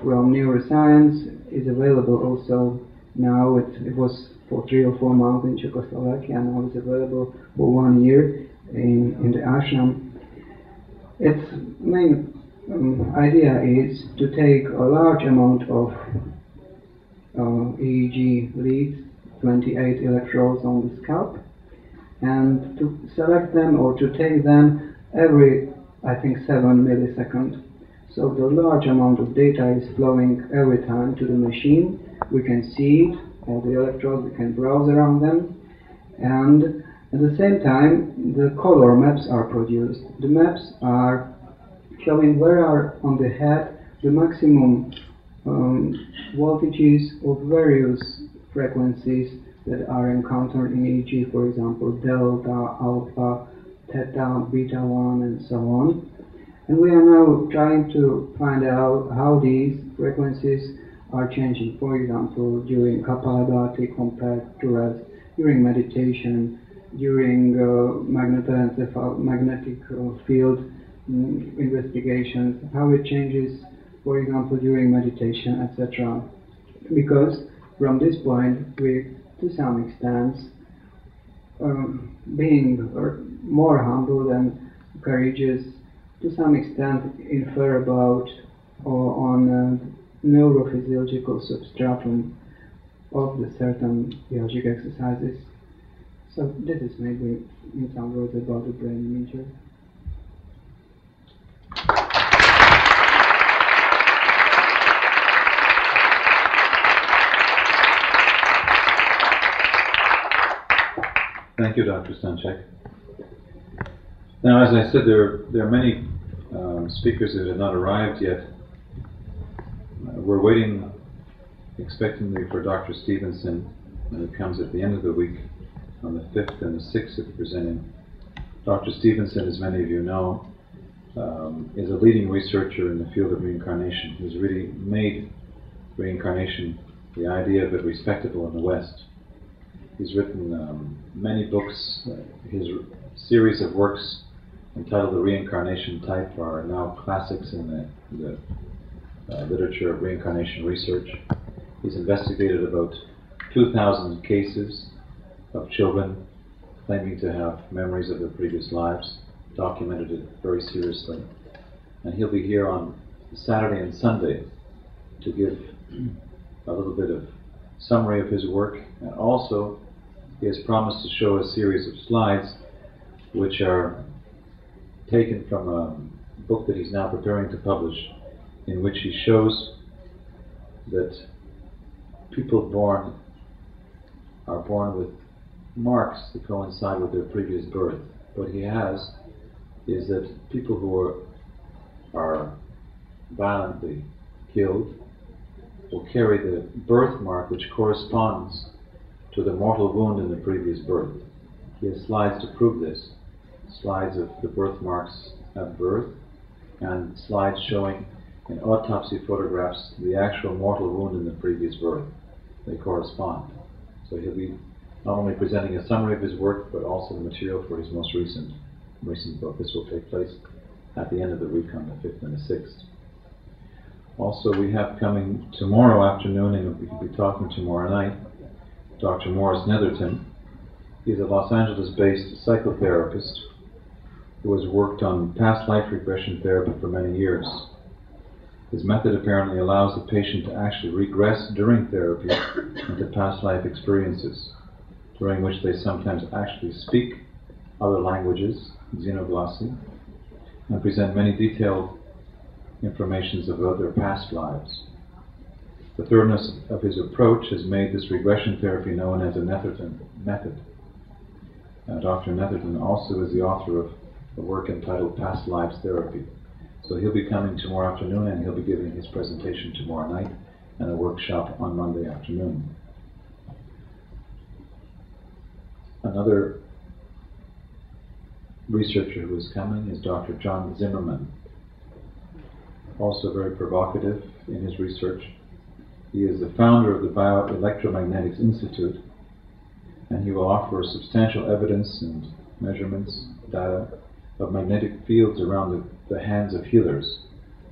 from neuroscience, is available also now. It was for 3 or 4 months in Czechoslovakia, and now it's available for 1 year in the ashram. Its main idea is to take a large amount of EEG leads, 28 electrodes on the scalp, and to select them or to take them every, I think, 7 milliseconds. So the large amount of data is flowing every time to the machine. We can see it, all the electrodes, we can browse around them, and at the same time the color maps are produced. The maps are showing where are on the head the maximum voltages of various frequencies that are encountered in EEG, for example, delta, alpha, theta, beta 1, and so on. And we are now trying to find out how these frequencies are changing, for example, during Kapalabhati compared to rest, during meditation, during magnetic field investigations, how it changes, for example, during meditation, etc. Because from this point, we, to some extent, being more humble and courageous, to some extent infer about or on neurophysiological substratum of the certain yogic exercises. So this is maybe in some words about the brain imager. Thank you, Dr. Stanchek. Now, as I said, there are many speakers that have not arrived yet. We're waiting expectantly for Dr. Stevenson, and he comes at the end of the week on the 5th and the 6th of presenting. Dr. Stevenson, as many of you know, is a leading researcher in the field of reincarnation. He's really made reincarnation, the idea of it, respectable in the West. He's written many books. His series of works entitled The Reincarnation Type are now classics in the literature of reincarnation research. He's investigated about 2,000 cases of children claiming to have memories of their previous lives, documented it very seriously. And he'll be here on Saturday and Sunday to give a little bit of summary of his work, and also he has promised to show a series of slides which are taken from a book that he's now preparing to publish, in which he shows that people are born with marks that coincide with their previous birth. What he has is that people who are violently killed will carry the birthmark which corresponds to the mortal wound in the previous birth. He has slides to prove this. Slides of the birthmarks at birth, and slides showing in autopsy photographs the actual mortal wound in the previous birth. They correspond. So he'll be not only presenting a summary of his work, but also the material for his most recent book. This will take place at the end of the week on the 5th and the 6th. Also, we have coming tomorrow afternoon, and we will be talking tomorrow night, Dr. Morris Netherton. He's a Los Angeles-based psychotherapist who has worked on past life regression therapy for many years. His method apparently allows the patient to actually regress during therapy into past life experiences, during which they sometimes actually speak other languages, xenoglossy, and present many detailed informations about their past lives. The thoroughness of his approach has made this regression therapy known as a Netherton method. Dr. Netherton also is the author of a work entitled Past Lives Therapy. So he'll be coming tomorrow afternoon, and he'll be giving his presentation tomorrow night and a workshop on Monday afternoon. Another researcher who is coming is Dr. John Zimmerman, also very provocative in his research. He is the founder of the Bioelectromagnetics Institute, and he will offer substantial evidence and measurements, data, of magnetic fields around the hands of healers.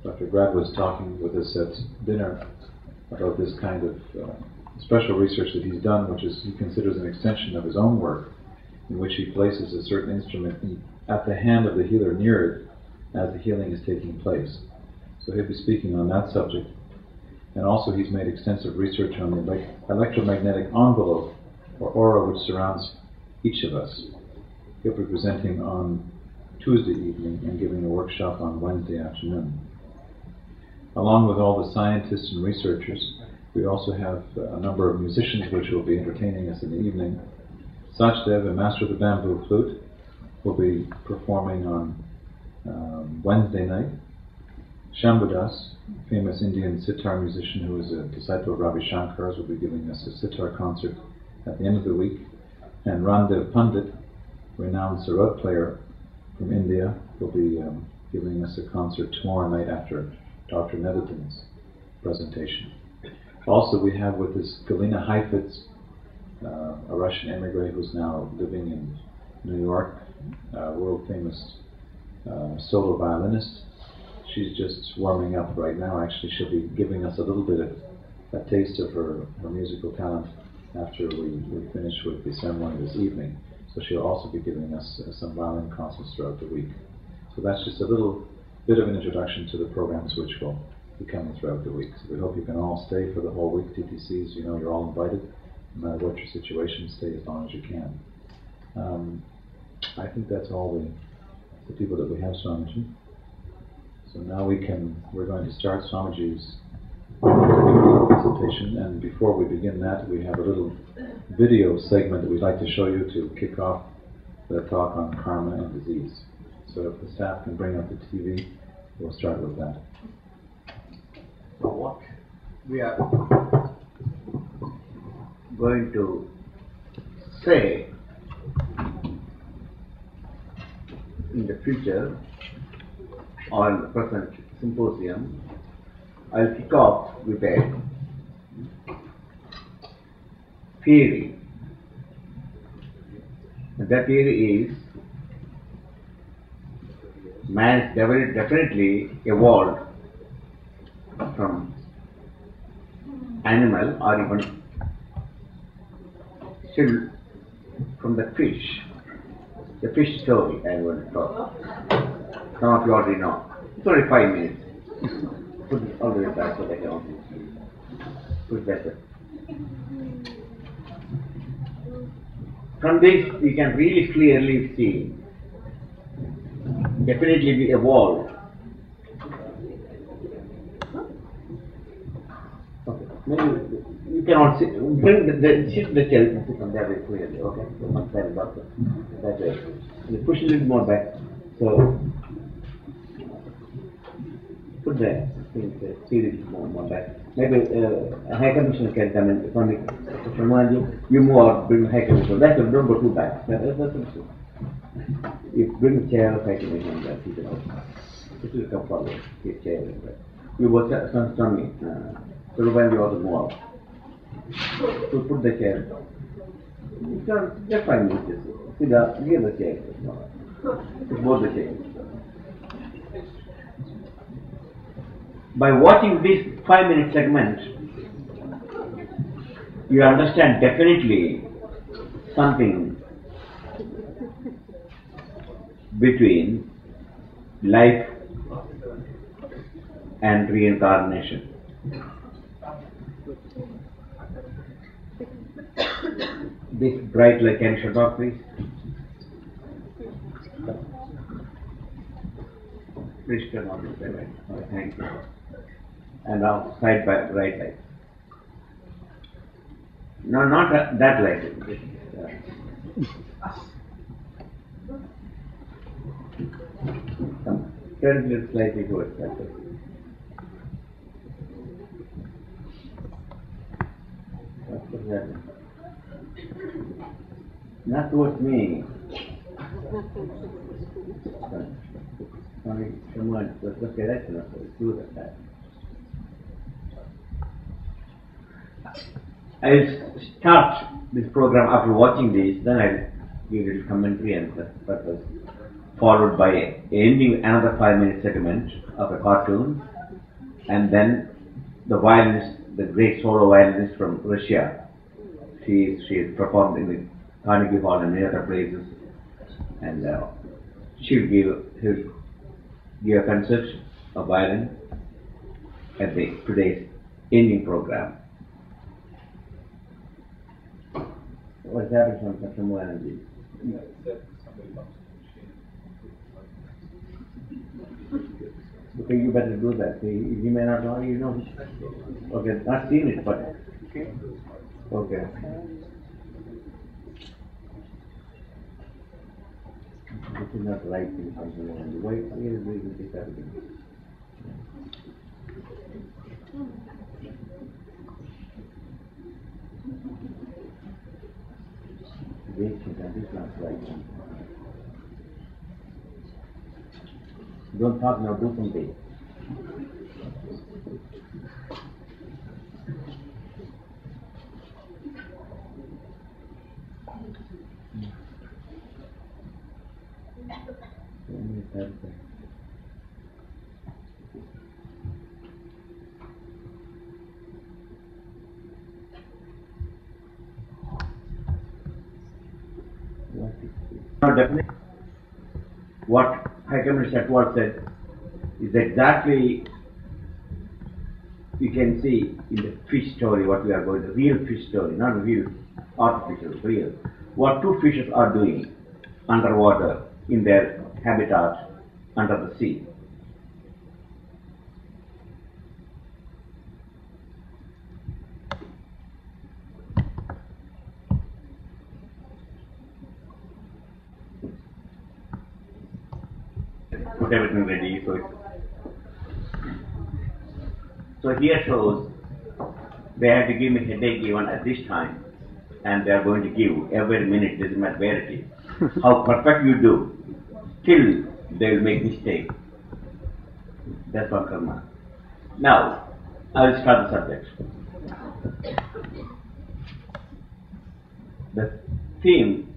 Dr. Brad was talking with us at dinner about this kind of special research that he's done, which he considers an extension of his own work, in which he places a certain instrument at the hand of the healer near it as the healing is taking place. So he'll be speaking on that subject. And also he's made extensive research on the electromagnetic envelope, or aura, which surrounds each of us. He'll be presenting on Tuesday evening and giving a workshop on Wednesday afternoon. Along with all the scientists and researchers, we also have a number of musicians which will be entertaining us in the evening. Sachdev, a master of the bamboo flute, will be performing on Wednesday night. Shambhudas, famous Indian sitar musician who is a disciple of Ravi Shankar's, will be giving us a sitar concert at the end of the week. And Ramdev Pandit, renowned sarod player from India, will be giving us a concert tomorrow night after Dr. Netherton's presentation. Also, we have with us Galina Heifetz, a Russian emigre who's now living in New York, world-famous solo violinist. She's just warming up right now. Actually, she'll be giving us a little bit of a taste of her musical talent after we finish with the ceremony this evening. So she'll also be giving us some violin concerts throughout the week. So that's just a little bit of an introduction to the programs which will be coming throughout the week. So we hope you can all stay for the whole week. TTCs, you know, you're all invited. No matter what your situation, stay as long as you can. I think that's all the people that we have, Swamiji. So now we're going to start Swamiji's presentation, and before we begin that, we have a little video segment that we'd like to show you to kick off the talk on karma and disease. So if the staff can bring up the TV, we'll start with that. So what we are going to say in the future on the present symposium, I'll kick off with a theory. And that theory is man is definitely evolved from animal, or even still from the fish. The fish story I'm going to talk. Some of you already know. It's only 5 minutes. Put it all the way back so that I can put it better. From this we can really clearly see definitely we evolved. Okay. Maybe you cannot see. Bring the chair from there very clearly. Okay. That way. You push a little more back. So put there. See it more back. Maybe a high commissioner can come in from you move out, bring a high commissioner. That's it, don't go too back. That's it. You bring a chair of high commissioner, that's it. It will come forward. Get chair. You work on me. So when you also move out. So put the chair. Just 5 minutes. See near the chair. It's both the chairs. By watching this 5-minute segment, you understand definitely something between life and reincarnation. This bright light, can you shut off, please? Please turn on this light. Okay, thank you. And now side by bright light. No, not that light. Come, turn it slightly towards that way. What's that? Not towards me. Come on, okay, that's enough. Do that. I'll start this program after watching this, then I'll give it a commentary and purpose, followed by ending another 5-minute segment of a cartoon, and then the violinist, the great solo violinist from Russia. She has performed in the Carnegie Hall and many other places, and he'll give a concert of violin at today's ending program. What's happening from such more energy? Okay, you better do that. You may not know, you know. Okay, not seen it, but okay. This is not the right thing for me. Why are you doing this everything? This is not right thing. Don't talk now, do something. Now, definitely, what High Commissioner Chatwal said is exactly, you can see in the fish story what we are going to, real fish story, not real artificial, real. What two fishes are doing underwater in their habitat under the sea. Put everything ready. So here shows they had to give me headache even at this time, and they are going to give every minute, doesn't matter where it is. How perfect you do, still they will make mistake. That's what karma. Now I will start the subject. The theme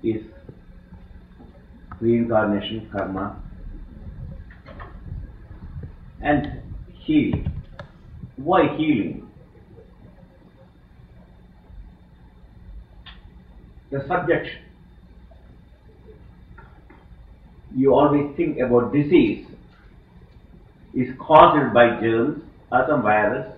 is reincarnation, karma, and healing. Why healing? The subject, you always think about disease is caused by germs or some virus.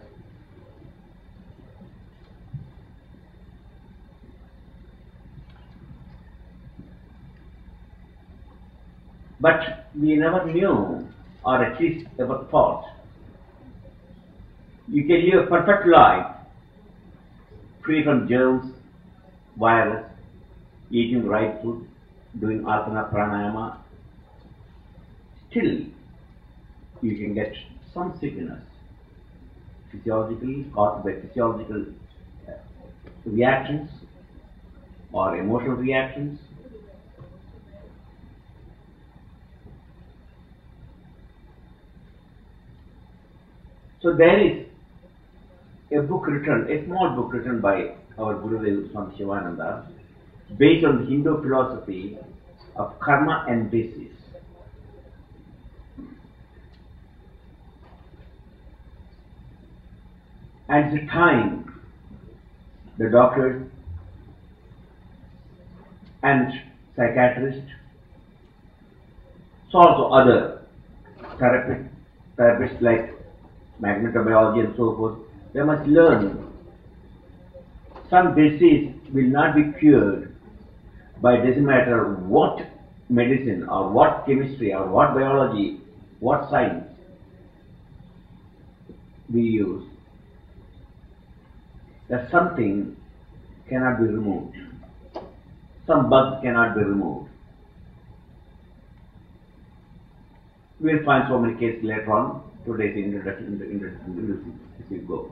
But we never knew, or at least ever thought, you can live a perfect life free from germs, virus, eating right food, doing asana, pranayama. Still, you can get some sickness, physiologically caused by physiological reactions or emotional reactions. So there is a book written, a small book written by our Gurudev Swami Sivananda, based on the Hindu philosophy of karma and disease. At the time, the doctors and psychiatrists, so also other therapists like magnetobiology and so forth, they must learn some disease will not be cured by, it doesn't matter what medicine or what chemistry or what biology, what science we use. That something cannot be removed. Some bugs cannot be removed. We'll find so many cases later on. Today's introduction as we go.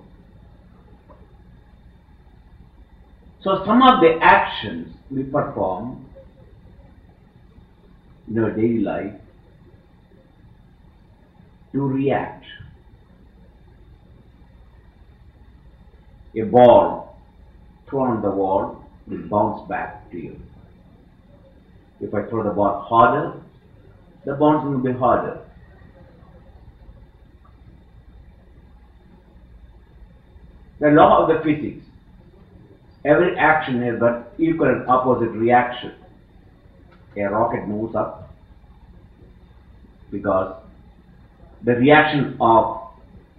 So some of the actions we perform in our daily life to react. A ball thrown on the wall will bounce back to you. If I throw the ball harder, the bounce will be harder. The law of the physics, every action has got equal and opposite reaction. A rocket moves up because the reaction of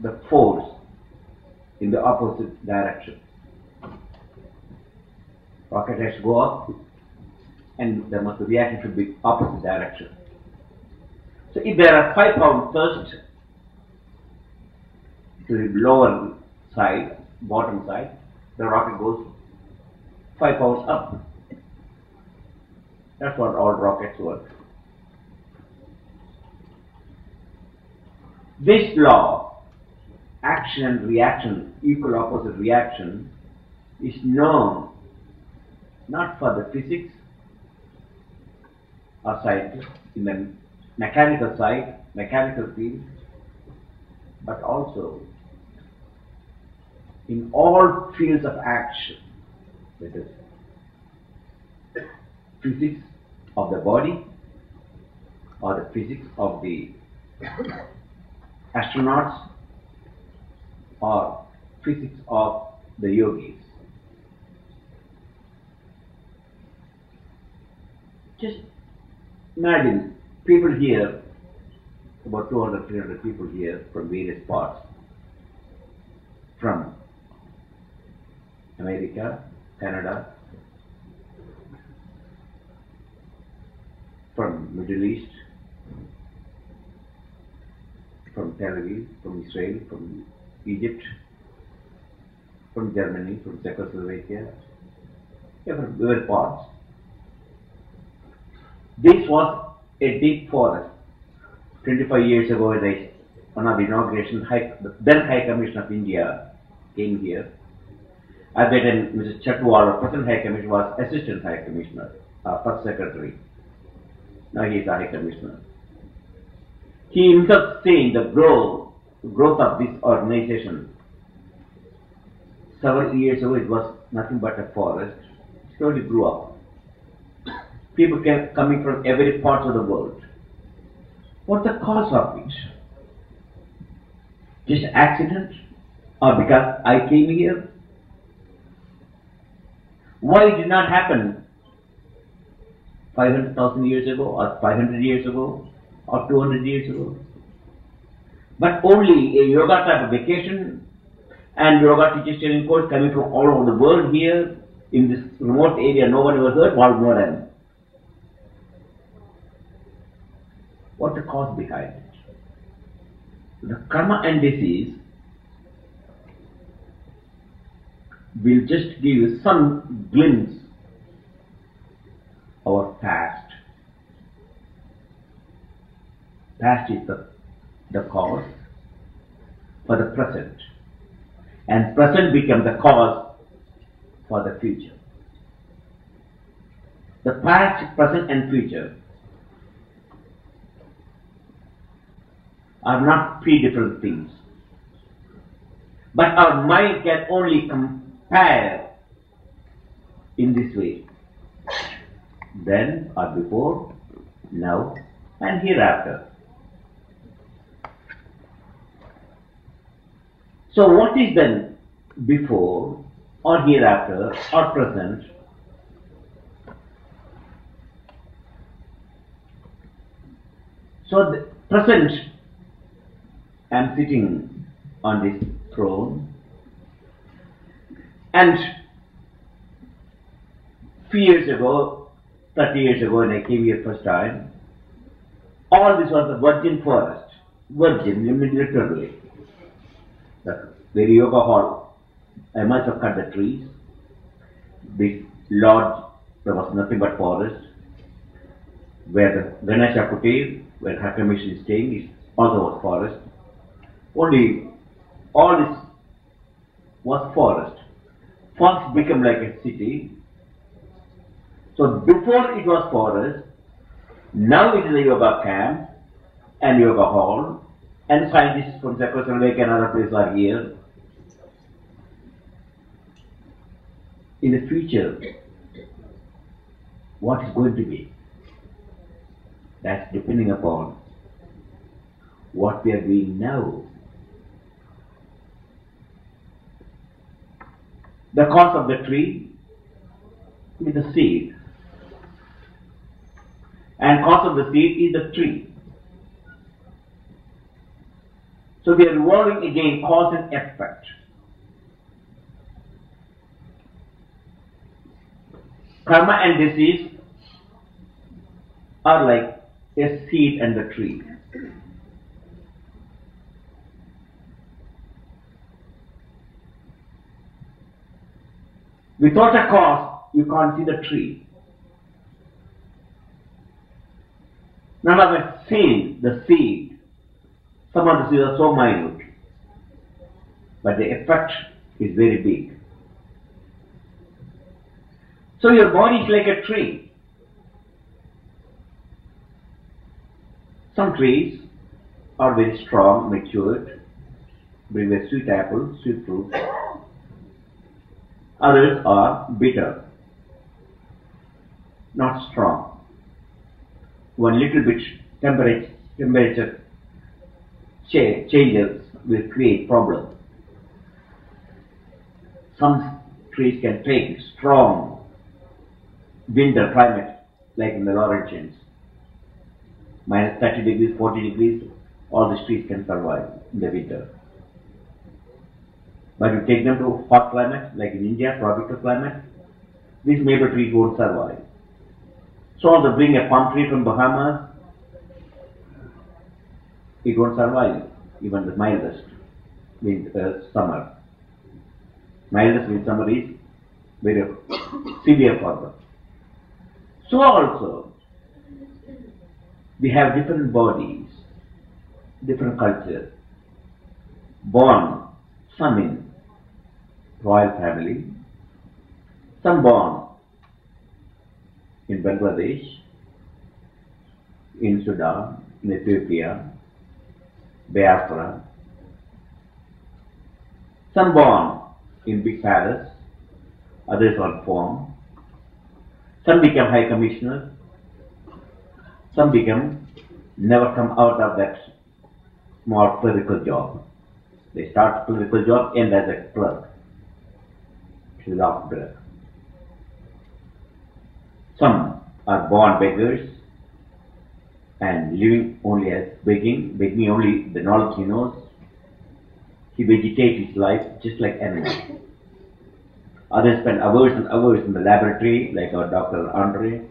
the force in the opposite direction. Rocket has to go up and the reaction should be opposite direction. So if there are 5 pounds thrust to the lower side, bottom side, the rocket goes 5 pounds up. That's what all rockets work. This law, action and reaction, equal opposite reaction, is known not for the physics or scientists in the mechanical side, mechanical field, but also in all fields of action. That is physics of the body or the physics of the astronauts or physics of the yogis. Just imagine people here, about 200, 300 people here from various parts, from America, Canada, from Middle East, from Tel Aviv, from Israel, from Egypt, from Germany, from Czechoslovakia, from various parts. This was a deep forest. 25 years ago, one of the inauguration, the then High Commissioner of India came here. At that time, Mr. Chatwal, present High Commissioner, was Assistant High Commissioner, First Secretary. Now he is the High Commissioner. He himself saying the growth of this organization. Several years ago, it was nothing but a forest. It slowly grew up. People came coming from every part of the world. What's the cause of it? Just accident? Or because I came here? Why it did not happen 500,000 years ago, or 500 years ago, or 200 years ago? But only a yoga type of vacation and yoga teacher training course coming from all over the world here in this remote area, nobody ever heard Val Morin. What's the cause behind it? The karma and disease will just give you some glimpse of our past. Past is the cause for the present, and present becomes the cause for the future. The past, present and future are not three different things. But our mind can only compare in this way, then or before, now and hereafter. So what is then before or hereafter or present? So the present, I am sitting on this throne, and few years ago, 30 years ago when I came here first time, all this was a virgin forest. Virgin, literally. The very yoga hall. I must have cut the trees. This lodge, there was nothing but forest. Where the Ganesha Kutir, where Hakka Mission is staying, is also was forest. Only all this was forest. First became like a city. So before it was forest, now it is a yoga camp and yoga hall, and scientists from Czechoslovakia and other places are here. In the future, what is going to be? That's depending upon what we are doing now. The cause of the tree is the seed, and cause of the seed is the tree. So we are revolving again cause and effect. Karma and disease are like a seed and the tree. Without a cause, you can't see the tree. None of the seed, some of the seeds are so minute, but the effect is very big. So your body is like a tree. Some trees are very strong, matured, bring a sweet apple, sweet fruit. Others are bitter, not strong. One little bit temperature changes will create problem. Some trees can take strong winter climate, like in the Laurentians. Minus 30 degrees, 40 degrees, all the trees can survive in the winter. But you take them to hot climate, like in India, tropical climate, these maple trees won't survive. So also bring a palm tree from Bahamas, it won't survive, even the mildest summer. Mildest in summer is very severe for them. So also, we have different bodies, different culture, born some in royal family, some born in Bangladesh, in Sudan, in Ethiopia, Biafra, some born in big palace, others on farm, some become high commissioner, some become never come out of that small clerical job. They start clerical job, end as a clerk. It is off breath. Some are born beggars and living only as begging only the knowledge he knows. He vegetates his life just like animals. Others spend hours and hours in the laboratory, like our Dr. Andre.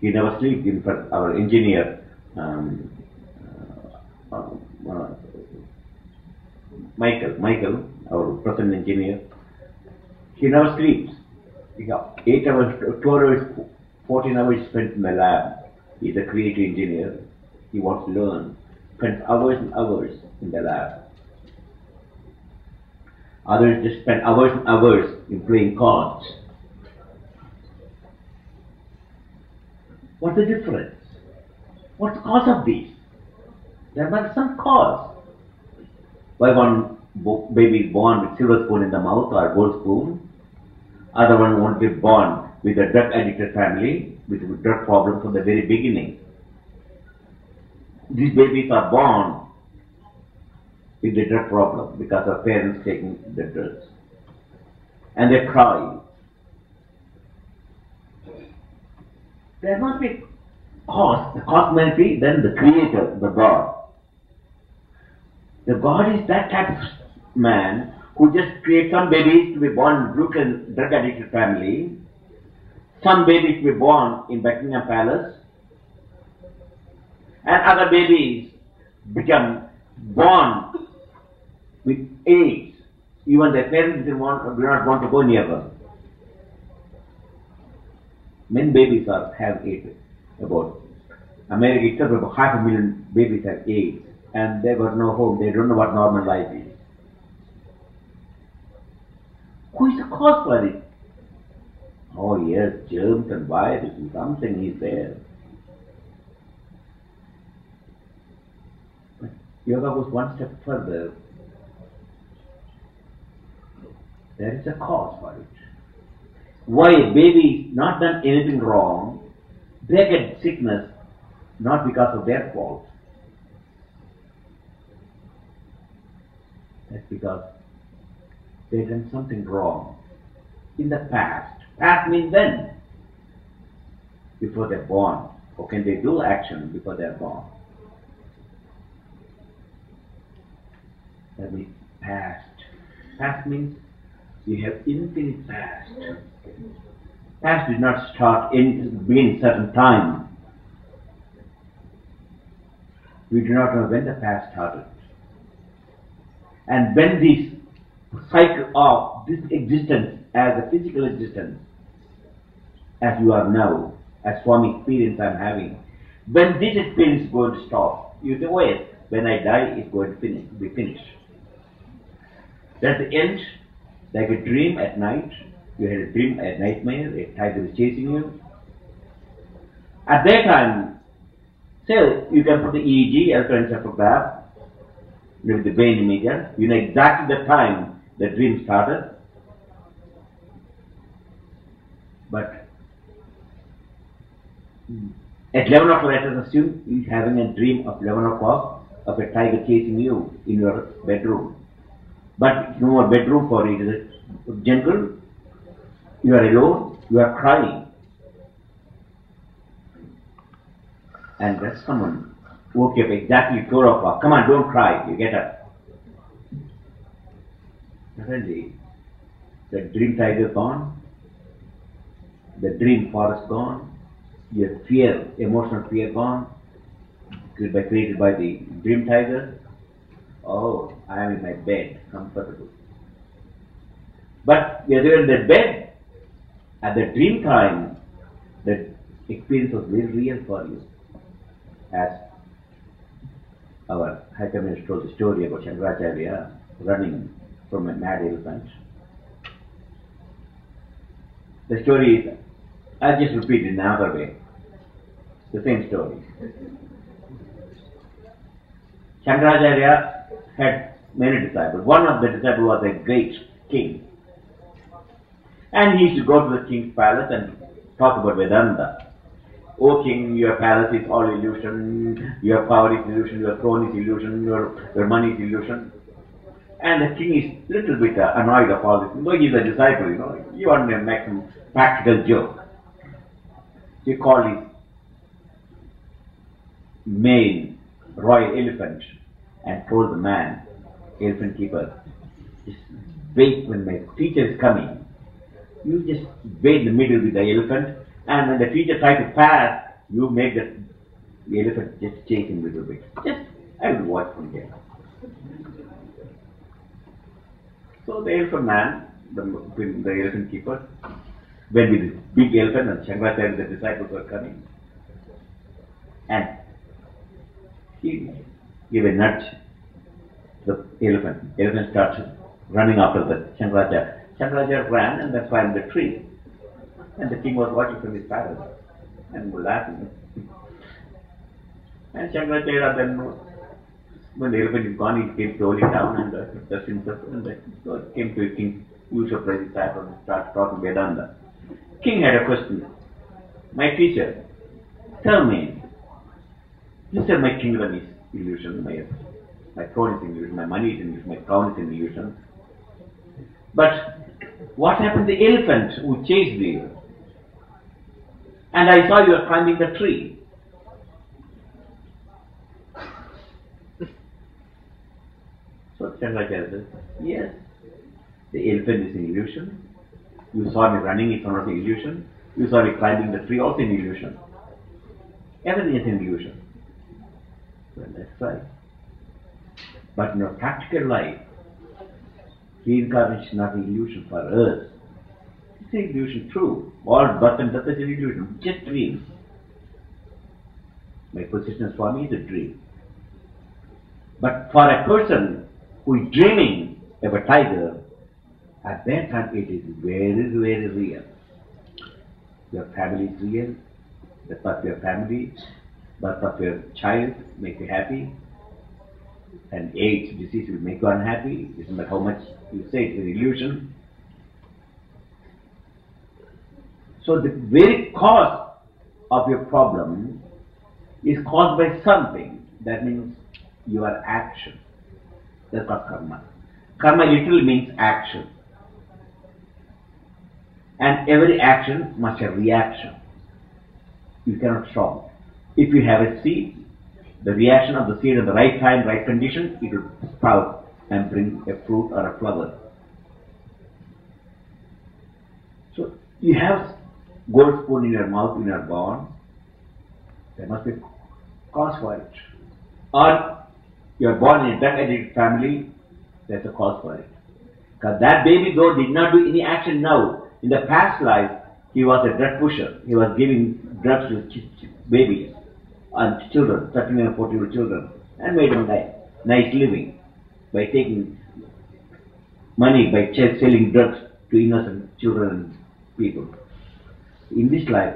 He never sleeps. In fact, our engineer, Michael, our present engineer, he never sleeps. He has 8 hours, 12 hours, 14 hours spent in the lab. He's a creative engineer. He wants to learn. Spends hours and hours in the lab. Others just spend hours and hours in playing cards. What's the difference? What's the cause of these? There must be some cause. Why one baby is born with silver spoon in the mouth or gold spoon? Other one won't be born with a drug addicted family, with drug problems from the very beginning. These babies are born with the drug problem because of parents taking the drugs. And they cry. There must be cause. The cause might be then the creator, the God. The God is that type of man who just creates some babies to be born in broken, drug addicted family, some babies to be born in Buckingham Palace, and other babies become born with AIDS. Even their parents do not want to go near them. Many babies have AIDS. About America itself, about 500,000 babies have AIDS, and they got no home. They don't know what normal life is. Who is the cause for it? Oh yes, germs and viruses, something is there. But yoga goes one step further. There is a cause for it. Why a baby not done anything wrong, they get sickness not because of their fault. That's because they done something wrong in the past. Past means when? Before they're born. Or can they do action before they're born? That means past. Past means you have infinite past. Past did not start in certain time. We do not know when the past started. And when this cycle of this existence as a physical existence, as you are now, as Swami experience I am having, when this experience is going to stop, you say, oh yes, when I die it's going to be finished. That's the end, like a dream at night. You had a dream, a nightmare, a tiger is chasing you. At that time, say you can put the EEG, electroencephalograph, with the brain imager, you know exactly the time the dream started. But at 11 o'clock, let us assume you're having a dream of 11 o'clock of a tiger chasing you in your bedroom. But no more bedroom for it, is a jungle. You are alone, you are crying. And that's someone woke you up exactly 4 o'clock. Come on, don't cry. You get up. Suddenly, the dream tiger gone. The dream forest gone. Your fear, emotional fear gone. Created by the dream tiger. Oh, I am in my bed, comfortable. But you are there in the bed. At the dream time, the experience was very real for you. As our High Communist told the story about Shankaracharya running from a mad elephant. The story is, I'll just repeat it in another way. The same story. Shankaracharya had many disciples. One of the disciples was a great king. And he used to go to the king's palace and talk about Vedanta. O king, your palace is all illusion, your power is illusion, your throne is illusion, your money is illusion. And the king is little bit annoyed of all this. Though he is a disciple, he wanted to make some practical joke. He called his main royal elephant and told the man, elephant keeper, just wait when my teacher is coming. You just wait in the middle with the elephant, and when the teacher tries to pass, you make the elephant just chase him a little bit. Just, I will watch from here. So the elephant man, the elephant keeper, went with this big elephant, and Shankaracharya, the disciples were coming. And he gave a nudge to the elephant. The elephant started running after the Shankaracharya. Shankaracharya ran and then climbed the tree. And the king was watching from his palace and was laughing. And Shankaracharya then, when the elephant is gone, he came slowly down and touched himself and came to his king's usual place and start talking Vedanta. King had a question. My teacher, tell me, you said my kingdom is illusion, my throne is illusion, my money is illusion, my crown is illusion. But what happened to the elephant who chased you? And I saw you were climbing the tree. So Chandrakarya says, yes, the elephant is an illusion. You saw me running in front of the illusion. You saw me climbing the tree, also an illusion. Everything is an illusion. Well, that's right. But in our practical life, reincarnation is not an illusion for us. It's an illusion, true. All birth and death is an illusion, just dreams. My position as Swami is a dream. But for a person who is dreaming of a tiger, at that time it is very, very real. Your family is real, the birth of your family, birth of your child make you happy, and AIDS disease will make you unhappy. It doesn't matter how much you say it's an illusion. So the very cause of your problem is caused by something. That means your action. That's called karma. Karma literally means action. And every action must have reaction. You cannot stop. If you have a seed, the reaction of the seed at the right time, right condition, it will sprout and bring a fruit or a flower. So you have gold spoon in your mouth when you are born. There must be cause for it. Or you are born in a drug addict family, there's a cause for it. Because that baby though did not do any action now, in the past life he was a drug pusher. He was giving drugs to babies and children, 13 and 14-year-old children, and made them die. Nice living by taking money by selling drugs to innocent children and people. In this life,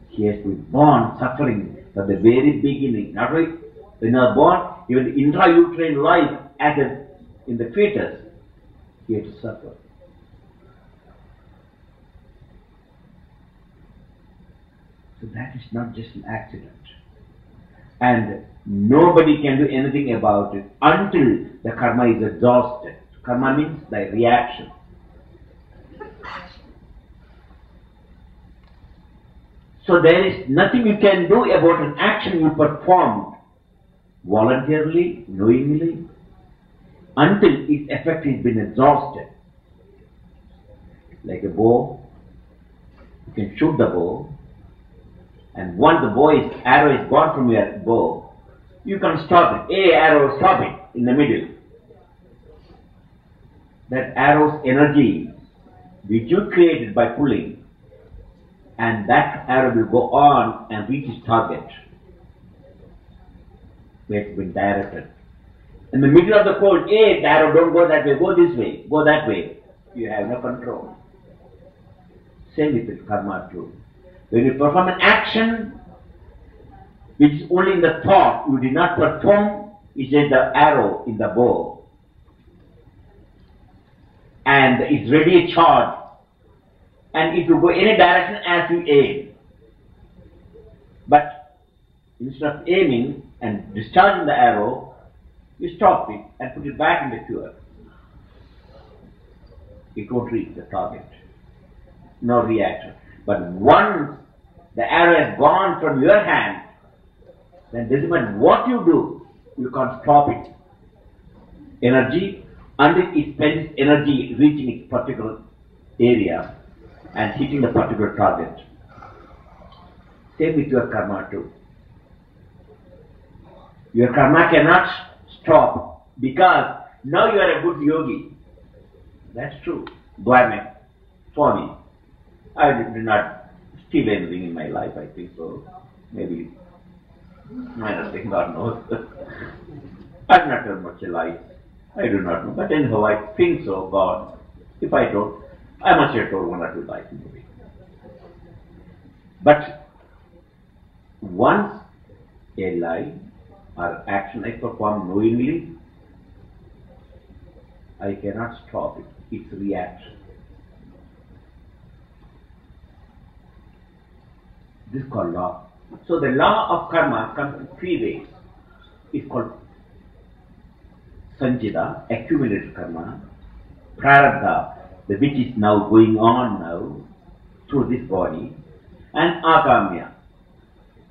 he has been born suffering from the very beginning. Not only when you are born, even the intrauterine life as in the fetus, he has to suffer. So that is not just an accident. And nobody can do anything about it until the karma is exhausted. Karma means the reaction. So there is nothing you can do about an action you performed voluntarily, knowingly, until its effect has been exhausted. Like a bow, you can shoot the bow, and once the arrow is gone from your bow, you can stop it. Arrow, stop it in the middle. That arrow's energy, which you created by pulling, and that arrow will go on and reach its target where it's been directed. In the middle of the cold, the arrow, don't go that way, go this way, go that way. You have no control. Same with the karma too. When you perform an action which is only in the thought, you did not perform, it's just the arrow in the bow. And it's ready charged. And it will go any direction as you aim. But instead of aiming and discharging the arrow, you stop it and put it back in the quiver. It won't reach the target. No reaction. But once the arrow has gone from your hand, then doesn't matter what you do, you can't stop it. Energy, until it spends energy reaching its particular area and hitting the particular target. Same with your karma too. Your karma cannot stop because now you are a good yogi. That's true. Dharma, Swami. I did not steal anything in my life, I think so. Maybe minor thing, God knows. I have not done much life. I do not know. But anyhow, I think so, God. If I don't, I must have told one or two lies maybe. But once a lie or action I perform knowingly, I cannot stop it. its reaction. This is called law. So the law of karma comes in three ways. It's called sanchita, accumulated karma, prarabdha, the which is now going on now through this body, and agamya,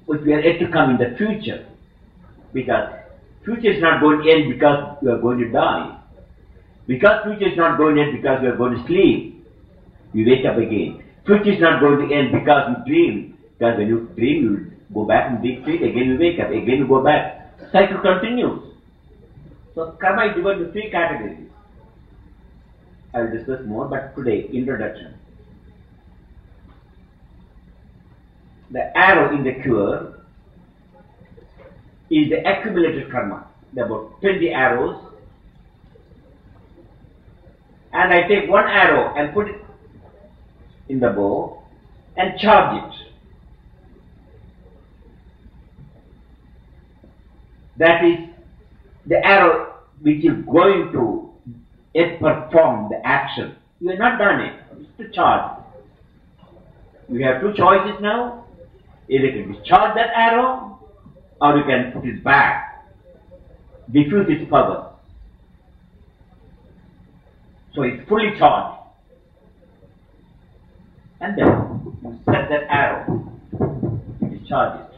which we are yet to come in the future, because future is not going to end because you are going to die. Because future is not going to end because you are going to sleep, you wake up again. Future is not going to end because you dream, because when you dream you go back and deep sleep, again you wake up, again you go back. Cycle continues. So karma is divided into three categories. I will discuss more, but today, introduction. The arrow in the quiver is the accumulated karma. There are about 20 arrows. And I take one arrow and put it in the bow and charge it. That is the arrow which is going to perform the action. You have not done it. It's to charge. You have two choices now. Either you can discharge that arrow or you can put it back, diffuse its power. So it's fully charged. And then you set that arrow, you discharge it.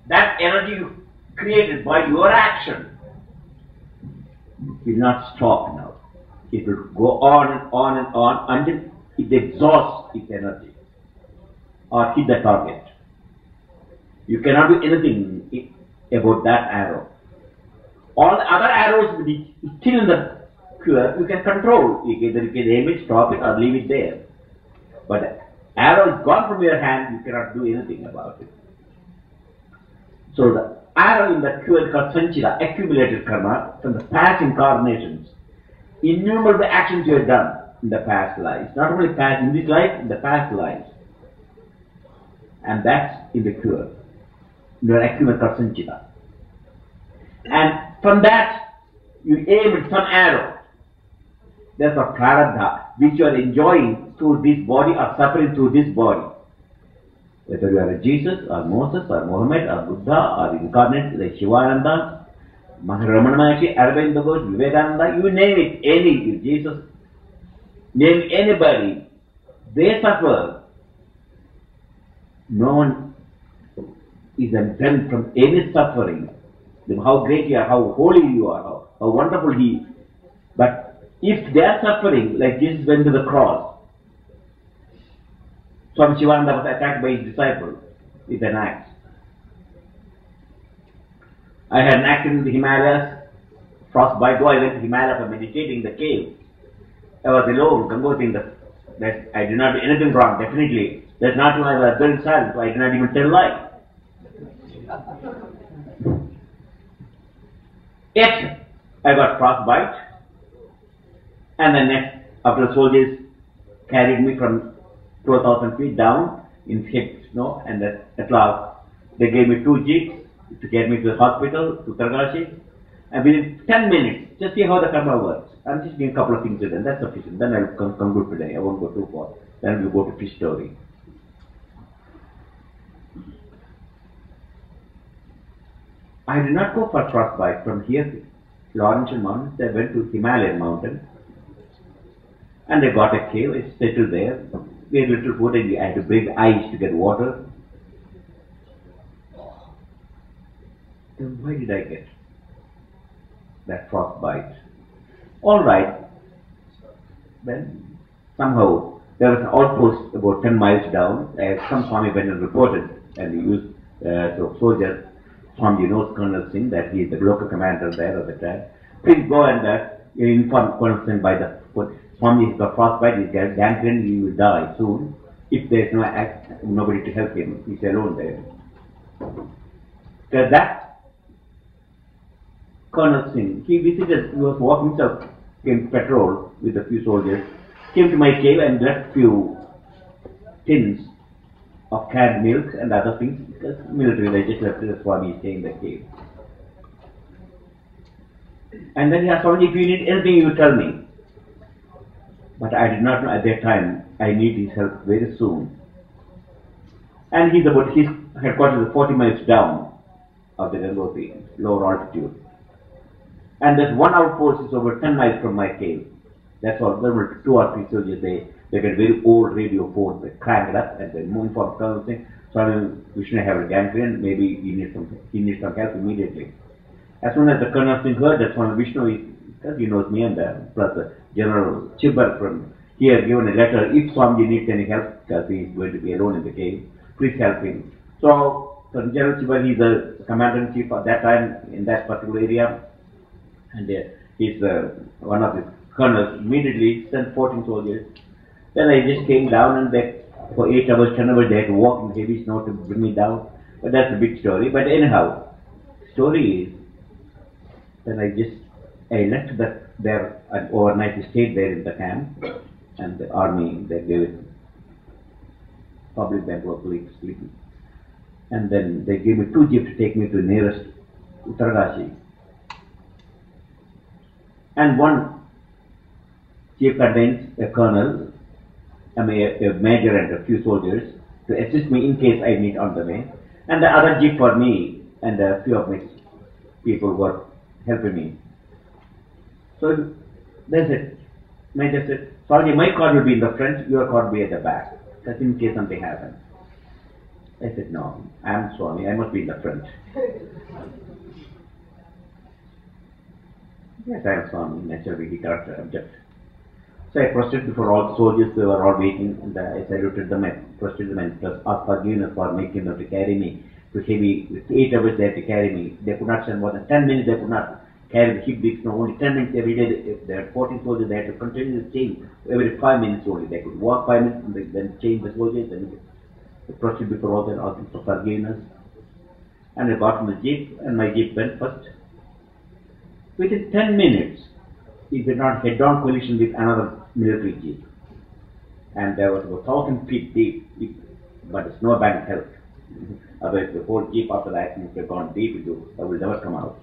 That energy you created by your action will not stop now. It will go on and on and on until it exhausts its energy or hit the target. You cannot do anything about that arrow. All the other arrows which is still in the quiver, you can control. Either you can aim it, stop it, or leave it there. But the arrow is gone from your hand, you cannot do anything about it. So the arrow in the quiver is called sanchita, accumulated karma from the past incarnations. Innumerable actions you have done in the past lives. Not only past in this life, in the past lives. And that's in the quiver. Your accumulated called sanchita. And from that, you aim at some arrow. That's a prarabdha, which you are enjoying through this body or suffering through this body. Whether you are a Jesus or Moses or Muhammad or Buddha or incarnate like Sivananda, Ramana Maharshi, Arvind Ghosh, Vivekananda, you name it, any Jesus, name anybody, they suffer. No one is exempt from any suffering. How great you are, how holy you are, how wonderful he is. But if they are suffering, like Jesus went to the cross, Swami Shivananda was attacked by his disciple with an axe. I had an accident in the Himalayas, frostbite, though I went to Himalaya for meditating in the cave. I was alone, Gangoti, that I did not do anything wrong, definitely. That's not why I was very silent, so I did not even tell lie. Yet, I got frostbite, and then after the soldiers carried me from 4,000 feet down in thick snow, and at last they gave me 2 jeeps to get me to the hospital, to Targashi, and within 10 minutes, just see how the karma works. I'm just doing a couple of things to them, that's sufficient. Then I'll conclude today, I won't go too far. Then we'll go to fish story. I did not go for frostbite from here to Laurentian Mountains. I went to Himalayan mountain and I got a cave. I settled there. We had little food and I had to break ice to get water. Then why did I get that frostbite? Alright. Then somehow there was an outpost about 10 miles down. Some Swami went and reported and he used to soldiers. Swami knows Colonel Singh, that he is the local commander there at the time. Please go and inform Colonel Singh by the Swami has got frostbite, he's got gangrene, he will die soon. If there is nobody to help him, he's alone there. So that Colonel Singh, he was walking himself, came patrol with a few soldiers, came to my cave and left few tins of canned milk and other things, because military, they just left the Swami stay in the cave. And then he asked Swami, if you need anything, you tell me. But I did not know at that time I need his help very soon. And his headquarters is 40 miles down of the Gangotri, lower altitude. And there's one outpost is over 10 miles from my cave. That's all. There were 2 or 3 soldiers. They get a very old radio phone. They crank it up and they move for colonel thing. Swami Vishnu have a gangrene. Maybe he needs some help immediately. As soon as the colonel thing heard that Swami Vishnu, because he knows me and plus General Chibbar from here given a letter. If Swami needs any help, because he is going to be alone in the cave, please help him. So General Chibbar, he's the commander-in-chief at that time in that particular area, and he's one of the colonels. Immediately sent 14 soldiers. Then I just came down, and they, for 8 hours, 10 hours, they had to walk in heavy snow to bring me down. But that's a big story. But anyhow, story is, then I left there and overnight, stayed there in the camp, and the army, they gave it public Bangalore police sleeping. And then they gave me 2 jeeps to take me to the nearest Uttarakashi. And one jeep contains a colonel, a major and a few soldiers to assist me in case I need on the way. And the other jeep for me and a few of my people were helping me. So that's it. Major said, sorry, my car will be in the front, your car will be at the back. Just in case something happens. I said, no, I am Swami, I must be in the front. Yes, I am Swami, naturally, he can't object. So I prostrated before all the soldiers, they were all waiting, and I saluted them, I prostrated them and asked forgiveness for making them to carry me to heavy, with 8 hours they had to carry me. They could not spend more than 10 minutes, they could not carry the heap big snow, only 10 minutes every day. If there are 14 soldiers, they had to continuously change every 5 minutes only. They could walk 5 minutes and then change the soldiers, and they prostrated before all that, asking for forgiveness. And I got on the jeep, and my jeep went first. Within 10 minutes, he did not head-on collision with another military jeep. And there was 1,000 feet deep, but the snowbank helped. Otherwise, the whole jeep after the accident would have gone deep into, I will never come out.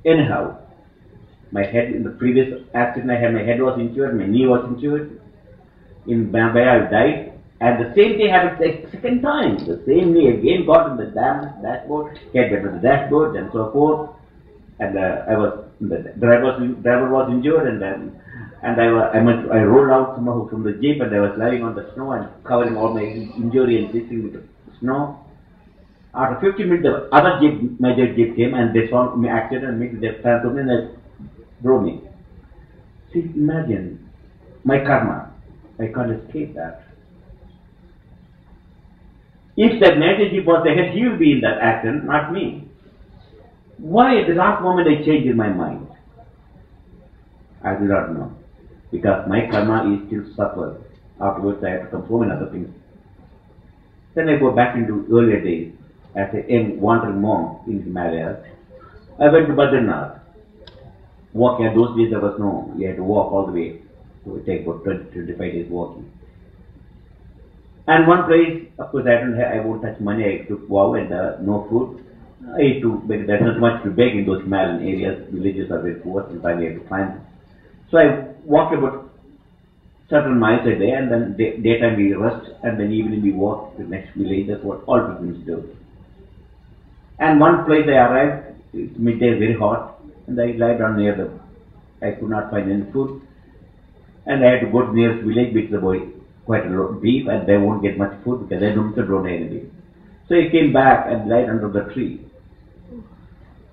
Anyhow, my head, in the previous accident I had, my head was injured, my knee was injured. In Bombay, I died. And the same thing happened the second time. The same knee again got in the dashboard, head went to the dashboard, and so forth. And the driver was injured, and I rolled out somehow from the jeep, and I was lying on the snow and covering all my injury and this thing with the snow. After 15 minutes, the other jeep, major jeep came, and they saw me accident and made their plan to me, and they drove me. See, imagine my karma. I can't escape that. If that major jeep was ahead, he will be in that accident, not me. Why at the last moment I changed my mind? I do not know. Because my karma is still suffered. Afterwards I have to conform in other things. Then I go back into earlier days as a young wandering monk in Himalayas. I went to Badrinath. Walking, at those days there was no, you had to walk all the way. So it takes about 20-25 days walking. And one place, of course I won't touch money, I took vow and no food. I used to beg, there's not much to beg in those Himalayan areas, villages are very poor, sometimes we have to climb. So I walked about certain miles a day, and then daytime we rest, and then evening we walk to the next village. That's what all pilgrims do. And one place I arrived, it's midday, very hot, and I lied down near them. I could not find any food, and I had to go to the nearest village, which is about quite deep, and they won't get much food because they don't have anything. So I came back and lied under the tree.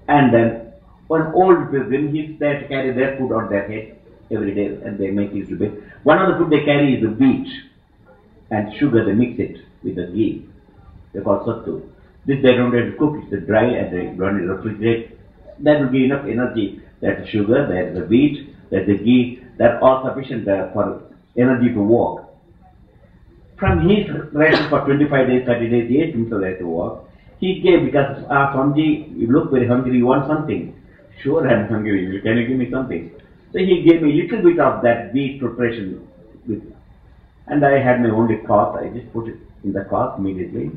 And then one old pilgrim, he's there to carry their food on their head every day, and they make it to bed. One of the food they carry is the wheat and sugar. They mix it with the ghee. They call sattu. This they don't have to cook. It's dry and they don't have to refrigerate. That will give enough energy. There's the sugar, there's the wheat, there's the ghee. That's all sufficient for energy to walk. From his rest for 25 days, 30 days, he ate himself there to walk. He gave, because Swamiji, you look very hungry, you want something. Sure, I'm hungry. Can you give me something? So he gave me a little bit of that wheat preparation. And I had my only cloth. I just put it in the cloth immediately.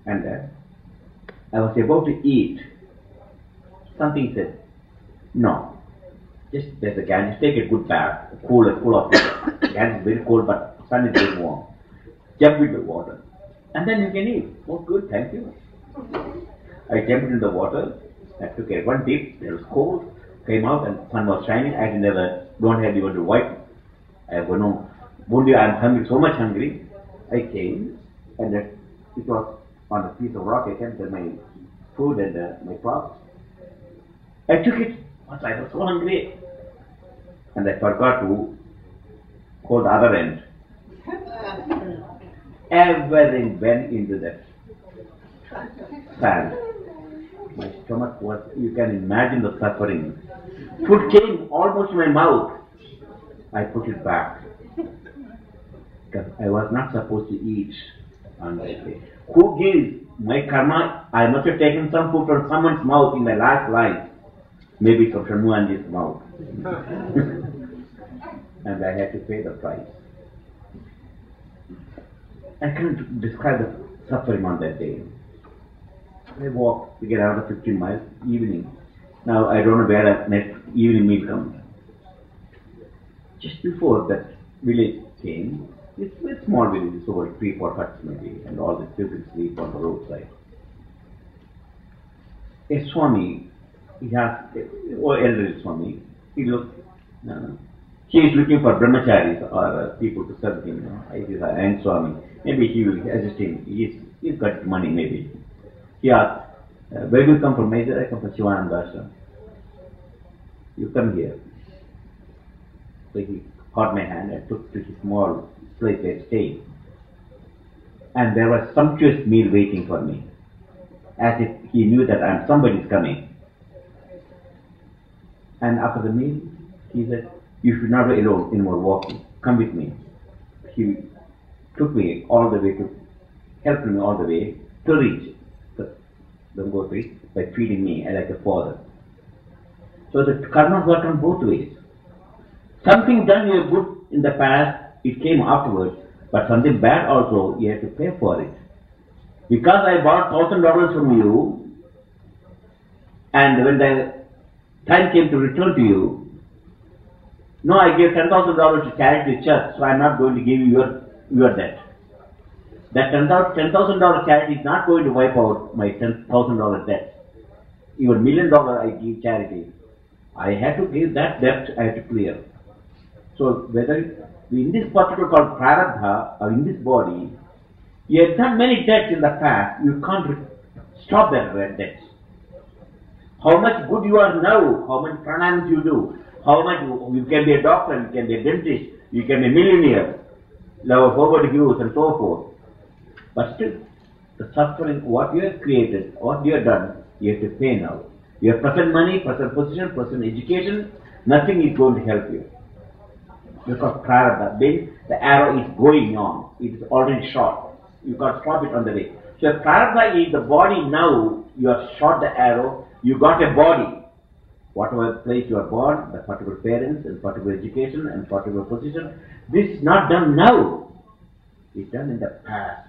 And I was about to eat. Something said, no. Just there's a Ganges, take a good bath, cool of water. Ganges is very cold, but sun is very warm. Jump into the water, and then you can eat. Oh, good, thank you. I jumped into the water. I took one dip. It was cold. Came out and sun was shining. I don't have even to wipe. I have no. Only I'm hungry, so much hungry. I came, and it was on a piece of rock. I kept my food and my props. I took it. But I was so hungry, and I forgot to hold the other end. Everything went into that sand. My stomach was, you can imagine the suffering. Food came almost to my mouth. I put it back. Because I was not supposed to eat on that day. Who gives my karma? I must have taken some food from someone's mouth in my last life. Maybe from Shanuanji's mouth. And I had to pay the price. I can't describe the suffering on that day. I walked to get out of 15 miles, evening. Now I don't know where the next evening meal comes. Just before that village came, it's a small village, it's over 3-4 huts maybe, and all the people sleep on the roadside. A Swami, he has, elderly Swami, he looks, he is looking for brahmacharis or people to serve him. It is a young Swami. Maybe he will assist him. He's got money maybe. He asked, where do you come from? Major, I come from Sivananda Ashram. You come here. So he caught my hand and took to his small place where I stayed. And there was sumptuous meal waiting for me. As if he knew that somebody's coming. And after the meal, he said, you should not be alone anymore walking. Come with me. He took me all the way helped me all the way to reach the Gangotri by feeding me like a father. So the karma worked on both ways. Something done you good in the past, it came afterwards, but something bad also, you have to pay for it. Because I bought $1,000 from you, and when the time came to return to you, no, I gave $10,000 to charity church, so I'm not going to give you your debt. That $10,000 charity is not going to wipe out my $10,000 debt. Even $1 million I give charity. I have to give that debt, I have to clear. So whether in this particular called prarabdha or in this body, you have done many debts in the past, you can't stop that debt. How much good you are now, how much pranayams you do, how much you can be a doctor, you can be a dentist, you can be a millionaire, love forward views and so forth. But still, the suffering, what you have created, what you have done, you have to pay now. You have present money, present position, present education, nothing is going to help you. Because prarabdha, the arrow is going on, it is already shot. You can't stop it on the way. So if prarabdha is the body now, you have shot the arrow, you got a body. Whatever place you are born, the particular parents and particular education and particular position, this is not done now. It's done in the past.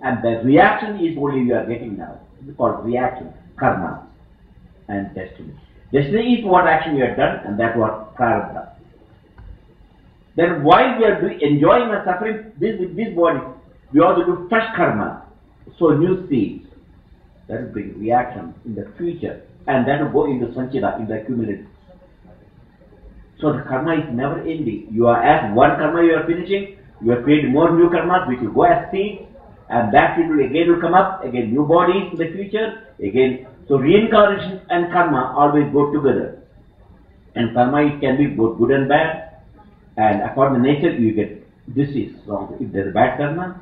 And the reaction is only you are getting now. It's called reaction, karma and destiny. Destiny is what action you have done, and that's what prarabdha. Then while we are enjoying and suffering with this body, we also do fresh karma. So new seeds. That will bring reaction in the future. And that will go into sanchita, in the accumulated. So the karma is never ending. You are as one karma you are finishing, you are creating more new karmas which will go as seeds, and that seed will again come up, again new bodies in the future, again. So reincarnation and karma always go together. And karma can be both good and bad. And according to nature you get disease. So if there is bad karma,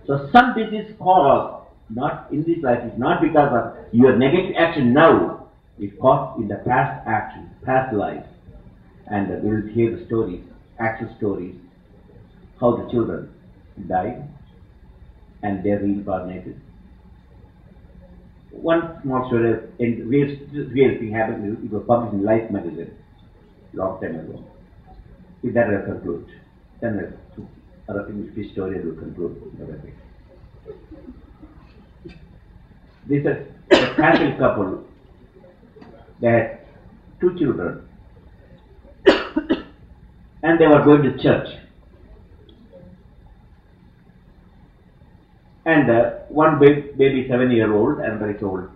so some disease caused not in this life, it's not because of your negative action now, it's caused in the past action, past life. And we will hear the stories, actual stories, how the children died and they are reincarnated. One small story, in real thing happened, it was published in Life magazine, long time ago. With that I will conclude. Then other things, this story will conclude. This is a Catholic couple. They had 2 children. and they were going to church. And one baby 7-year-old, another is old,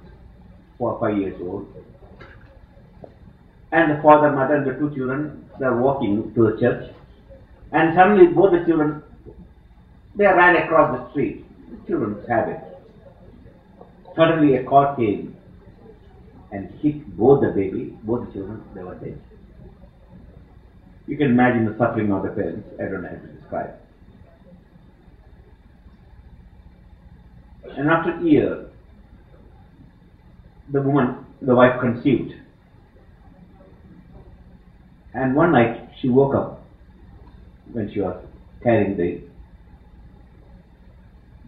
4 or 5 years old. And the father, mother, and the 2 children, they are walking to the church. And suddenly both the children, they ran across the street. The children's habit. Suddenly a car came and hit both the children, they were dead. You can imagine the suffering of the parents. I don't know how to describe. And after a year, the wife conceived. And one night she woke up when she was carrying the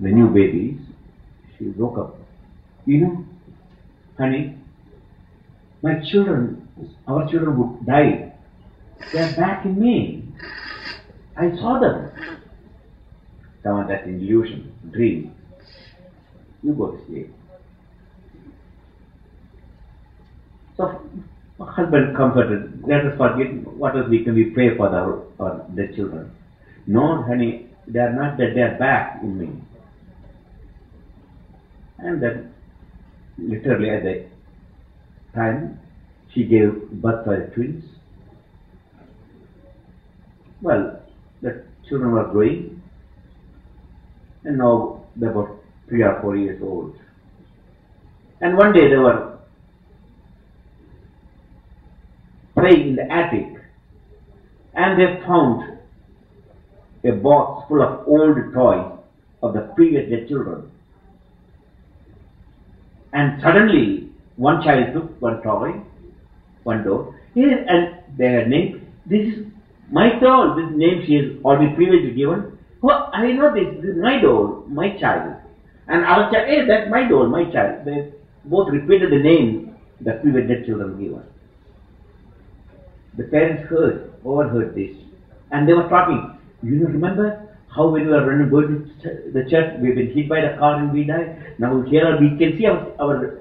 new babies. She woke up. You know, honey, our children who died, they are back in me. I saw them. Come on, that's an illusion, dream. You go to sleep. So, husband comforted, let us forget what else we pray for the children. No, honey, they are not dead, they are back in me. And then, literally at the time, she gave birth to twins. Well, the children were growing, and now they were 3 or 4 years old. And one day they were playing in the attic, and they found a box full of old toys of the previous dead children. And suddenly, one child took one toy, one doll, and they had named, this is my doll, this name she has already previously given. Oh, I know this is my doll, my child. And other child, hey, that's my doll, my child. They both repeated the name the previous dead children given. The parents overheard this, and they were talking. You remember how when we were running going to the church, we've been hit by the car and we died. Now here we can see our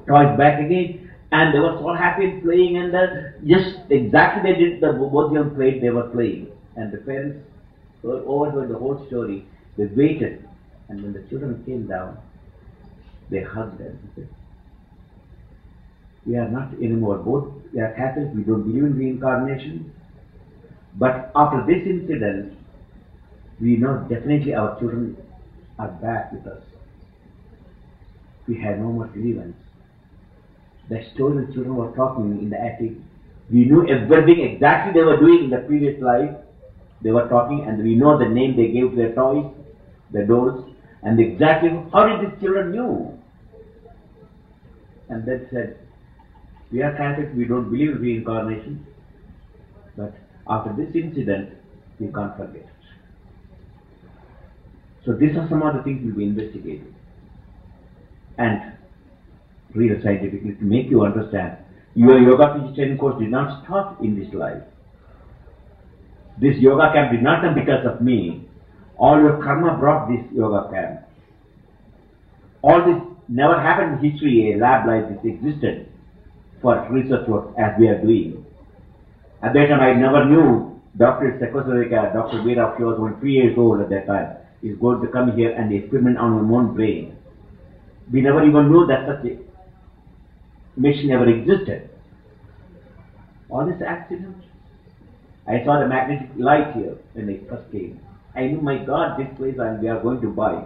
toys back again, and they were so happy and playing, and just exactly they did both of them played. They were playing, and the parents overheard the whole story. They waited, and when the children came down, they hugged them. We are not anymore. Both we are Catholics. We don't believe in reincarnation. But after this incident, we know definitely our children are back with us. We have no more grievance. The story the children were talking in the attic, we knew everything exactly they were doing in the previous life. They were talking, and we know the name they gave to their toys, their dolls, and exactly how did these children know? And they said, we are Catholics, we don't believe in reincarnation, but after this incident, we can't forget it. So these are some of the things we'll be investigating. And real scientifically, to make you understand, your yoga teacher training course did not start in this life. This yoga camp did not come because of me. All your karma brought this yoga camp. All this never happened in history, a lab like this existed for research work as we are doing. At that time I never knew Dr. Sekosarika, Dr. Veera, she was only 3 years old at that time, is going to come here and experiment on her own brain. We never even knew that such a machine ever existed. All this accident. I saw the magnetic light here when I first came. I knew, my God, this place we are going to buy.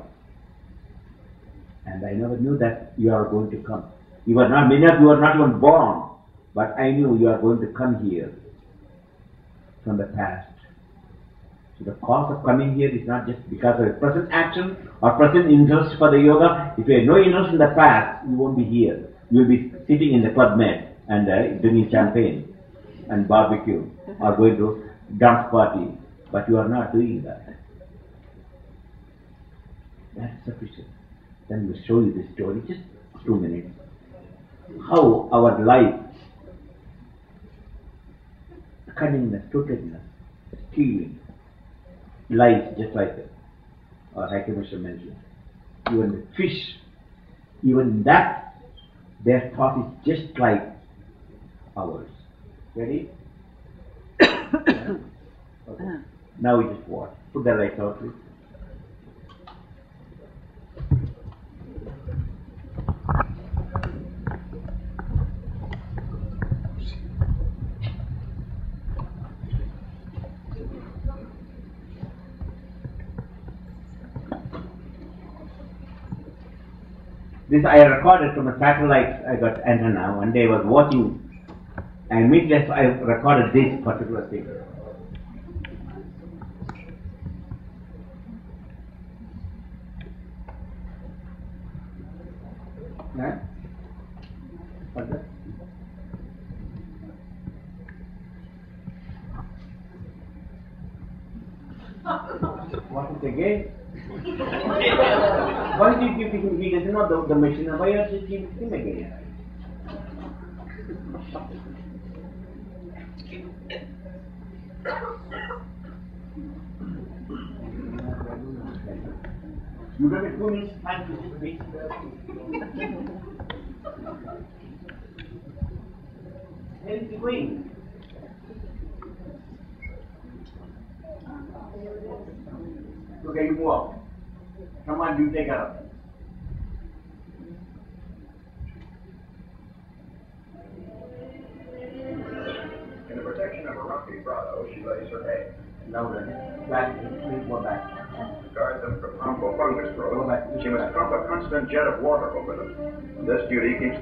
And I never knew that you are going to come. You are not, many of you are not even born, but I knew you are going to come here from the past. So the cause of coming here is not just because of a present action or present interest for the yoga. If you have no interest in the past, you won't be here. You will be sitting in the club mat and drinking champagne and barbecue or going to dance party. But you are not doing that. That's sufficient. Then we'll show you this story, just 2 minutes. How our life, cunningness, crookedness, stealing, lies, just like our Haikamishra mentioned. Even the fish, even that, their thought is just like ours. Ready? Okay. Now we just watch. Put the lights out, please. This I recorded from a satellite. I got antenna. One day I was watching, and immediately I recorded this particular thing. Yeah? What's that? What is again? Why did you keep him? He doesn't know the machine. Why are you keeping him again? You got it 2 minutes time to wait. Where is he going? Okay, you move up. Come on, you take care of it. In the protection of a rocky grotto, she lays her egg. Now then, back, please go back. To guard them from harmful fungus growth, she must pump a constant jet of water over them. This duty keeps...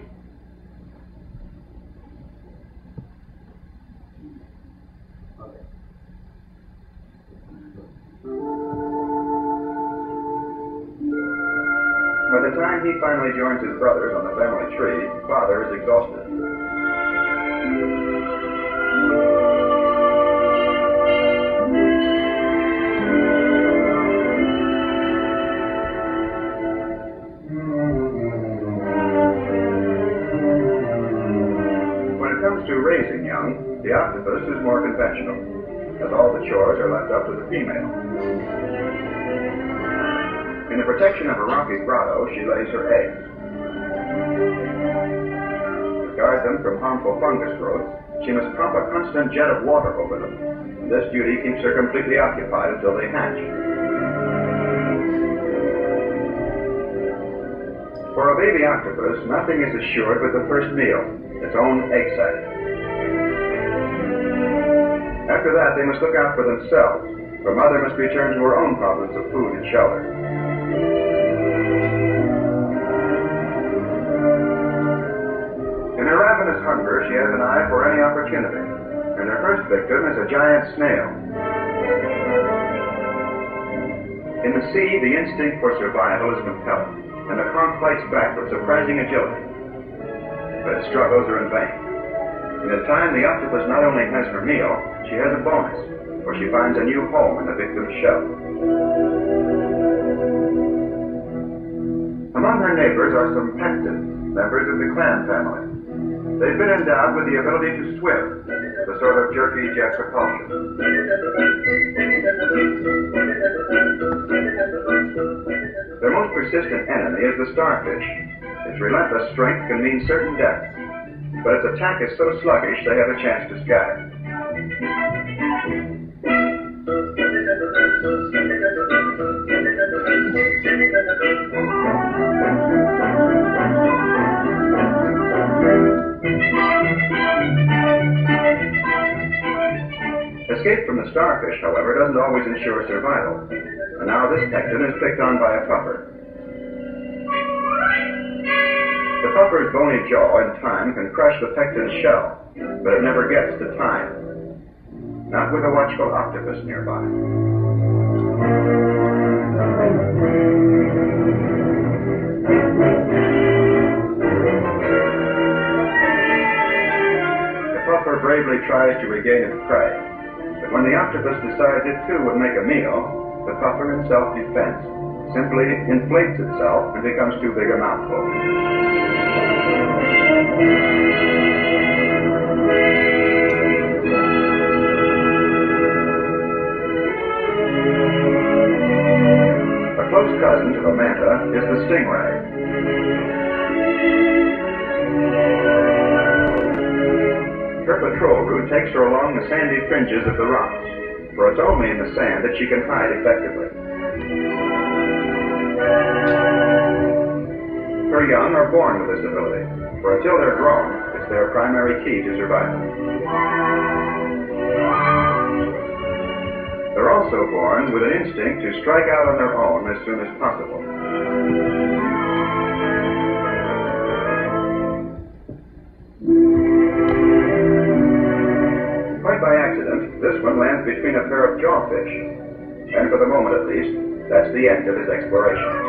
By the time he finally joins his brothers on the family tree, Father is exhausted. When it comes to raising young, the octopus is more conventional, as all the chores are left up to the female. In the protection of a rocky grotto, she lays her eggs. To guard them from harmful fungus growth, she must pump a constant jet of water over them. This duty keeps her completely occupied until they hatch. For a baby octopus, nothing is assured but the first meal, its own egg sac. After that, they must look out for themselves, for Mother must return to her own problems of food and shelter. In her ravenous hunger, she has an eye for any opportunity, and her first victim is a giant snail. In the sea, the instinct for survival is compelling, and the conch fights back with surprising agility. But its struggles are in vain. In a time, the octopus not only has her meal, she has a bonus, for she finds a new home in the victim's shell. Among her neighbors are some pectins, members of the clam family. They've been endowed with the ability to swim, the sort of jerky jet propulsion. Their most persistent enemy is the starfish. Its relentless strength can mean certain death, but its attack is so sluggish they have a chance to scatter. Escape from the starfish, however, doesn't always ensure survival. And now this pecten is picked on by a puffer. The puffer's bony jaw in time can crush the pecten's shell, but it never gets to time. Not with a watchful octopus nearby. The puffer bravely tries to regain its prey. But when the octopus decides it too would make a meal, the puffer in self-defense simply inflates itself and becomes too big a mouthful. A close cousin to the manta is the stingray. Her patrol route takes her along the sandy fringes of the rocks, for it's only in the sand that she can hide effectively. Her young are born with this ability, for until they're grown, it's their primary key to survival. They're also born with an instinct to strike out on their own as soon as possible. Quite by accident, this one lands between a pair of jawfish, and for the moment at least, that's the end of his explorations.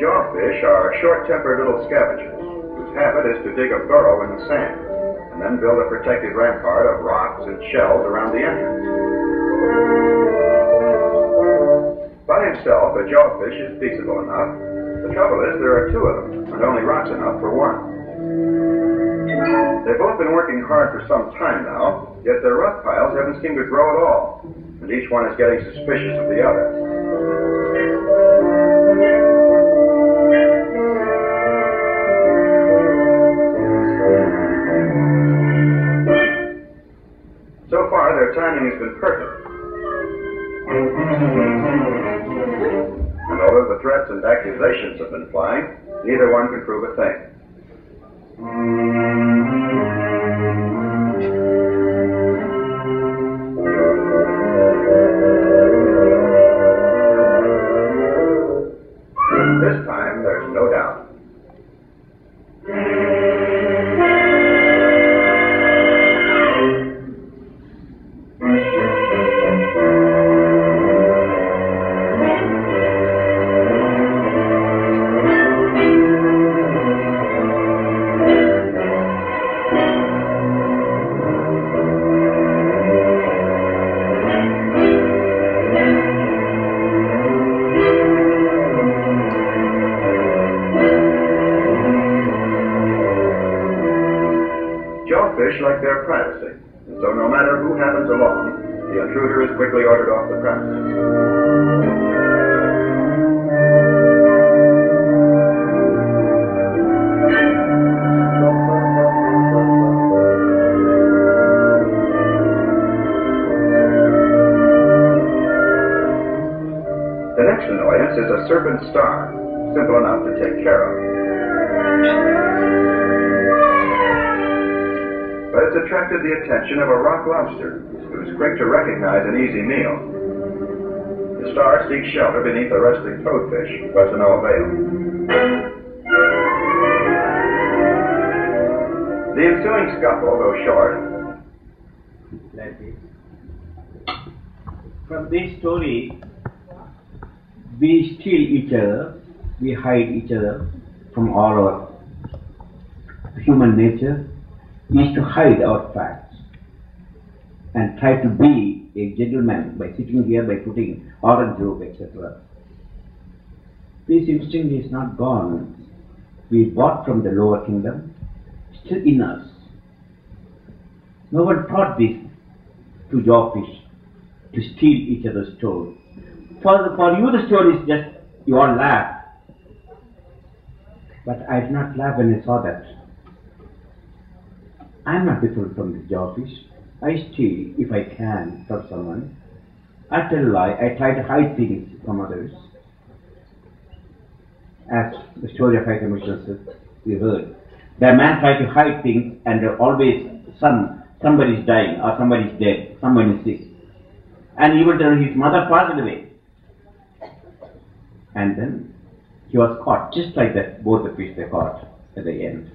Jawfish are short-tempered little scavengers whose habit is to dig a burrow in the sand and then build a protective rampart of rocks and shells around the entrance. By himself, a jawfish is peaceable enough. The trouble is there are two of them, and only rocks enough for one. They've both been working hard for some time now, yet their rock piles haven't seemed to grow at all, and each one is getting suspicious of the other. So far, their timing has been perfect. And although the threats and accusations have been flying, neither one can prove a thing. This time, there's no doubt. Jawfish like their privacy, and so no matter who happens along, the intruder is quickly ordered off the premises. The next annoyance is a serpent star, simple enough to take care of. But it's attracted the attention of a rock lobster, who's quick to recognize an easy meal. The star seeks shelter beneath a resting toadfish, but to no avail. The ensuing scuffle, though short, Like this. From this story, we steal each other, we hide each other from all our human nature. Is to hide our facts and try to be a gentleman by sitting here, by putting orange robe, etc. This instinct is not gone. We bought from the lower kingdom, still in us. No one taught this to jawfish, to steal each other's story. For you the story is just, you all laugh. But I did not laugh when I saw that. I am not different from the jawfish. I steal if I can from someone. I tell a lie. I try to hide things from others. As the story of High Commissioner says, we heard. The man tried to hide things, and always somebody is dying, or somebody is dead, someone is sick. And even though his mother passed away. And then he was caught, just like that, both the fish they caught at the end.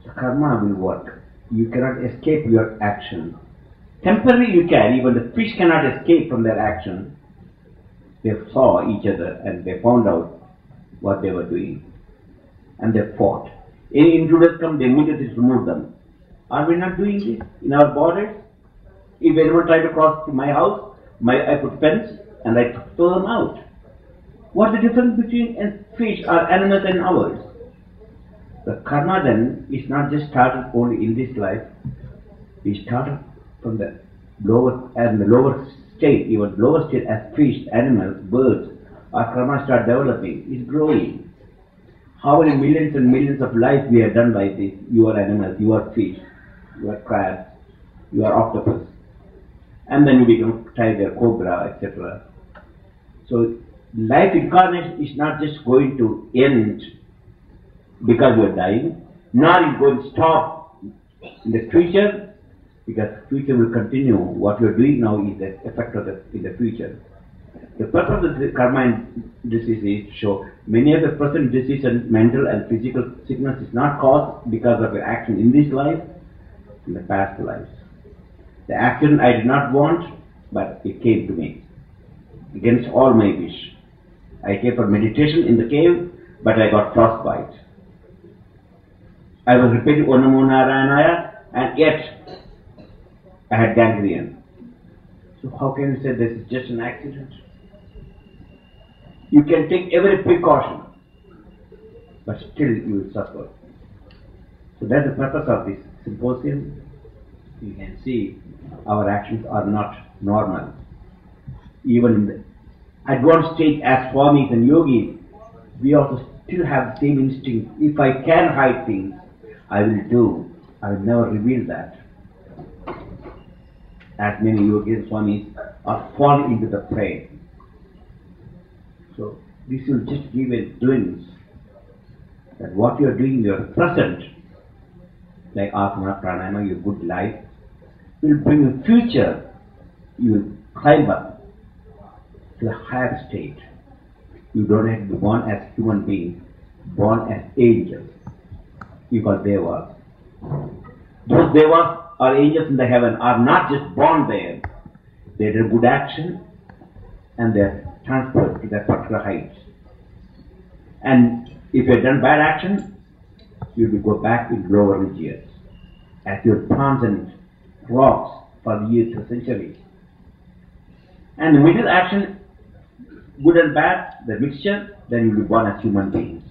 So karma will work. You cannot escape your action. Temporarily you can, even the fish cannot escape from their action. They saw each other and they found out what they were doing. And they fought. Any intruders come, they immediately remove them. Are we not doing this in our borders? If anyone tried to cross to my house, I put fence and I throw them out. What's the difference between a fish or animals and ours? The karma then is not just started only in this life. We started from the lower state, even lower state as fish, animals, birds. Our karma start developing, is growing. How many millions and millions of lives we have done like this? You are animals, you are fish, you are crabs, you are octopus. And then you become tiger, cobra, etc. So life incarnation is not just going to end because you are dying, nor is going to stop in the future, because future will continue. What you are doing now is the effect of in the future. The purpose of the karma and disease is to show many of the present disease and mental and physical sickness is not caused because of your action in this life, in the past lives. The action I did not want, but it came to me, against all my wish. I came for meditation in the cave, but I got frostbite. I was repeating Om Namo Narayanaya, and yet I had gangrene. So how can you say this is just an accident? You can take every precaution, but still you will suffer. So that's the purpose of this symposium. You can see our actions are not normal. Even in the advanced stage as Swamis and Yogis, we also still have the same instinct. If I can hide things, I will do. I will never reveal that. As many Yogis and Swamis are falling into the prey. So this will just give a glimpse that what you are doing in your present, like asana, pranayama, your good life, will bring a future. You will climb up to a higher state. You don't have to be born as human beings, born as angels. You call devas. Those devas or angels in the heaven are not just born there. They did good action and they are transferred to that particular height. And if you have done bad action, you will go back in lower regions as your plants and rocks for the years or centuries. And the middle action, good and bad, the mixture, then you will be born as human beings.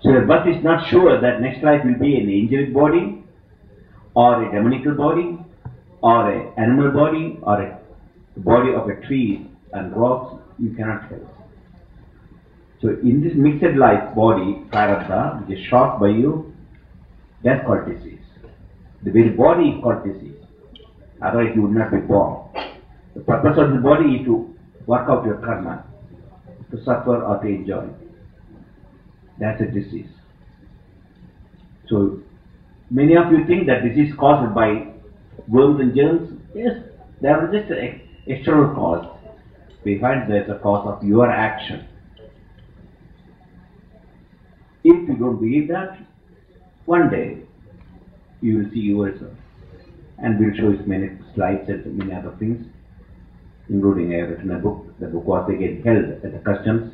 So your birth is not sure that next life will be an angelic body, or a demonical body, or an animal body, or a body of a tree and rocks. You cannot tell. So in this mixed life body, prarabdha, which is shocked by you, that's called disease. The very body is called disease. Otherwise you would not be born. The purpose of the body is to work out your karma, to suffer or to enjoy. That's a disease. So many of you think that disease is caused by worms and germs. Yes, there is just an external cause. We find there's a cause of your action. If you don't believe that, one day you will see yourself. And we'll show you many slides and many other things, including I have written a book. The book was again held at the customs.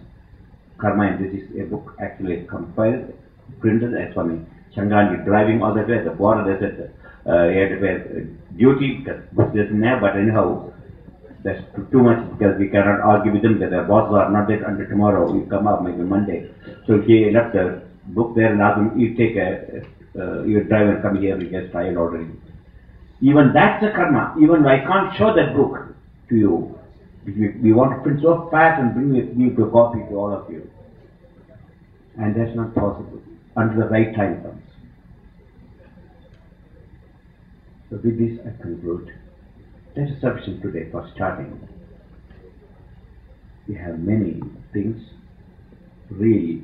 Karma and Disease, a book actually compiled, printed as Swami Changrani driving all the way at the border. They said he had to pay duty because books doesn't have, but anyhow, that's too much because we cannot argue with them because their bosses are not there until tomorrow. You come up maybe Monday. So he left the book there and asked him, you take your driver and come here, we get trial ordering. Even that's a karma. Even I can't show that book to you. We want to print so fast and bring with me to a copy to all of you. And that's not possible until the right time comes. So with this I conclude. That is sufficient today for starting. We have many things, real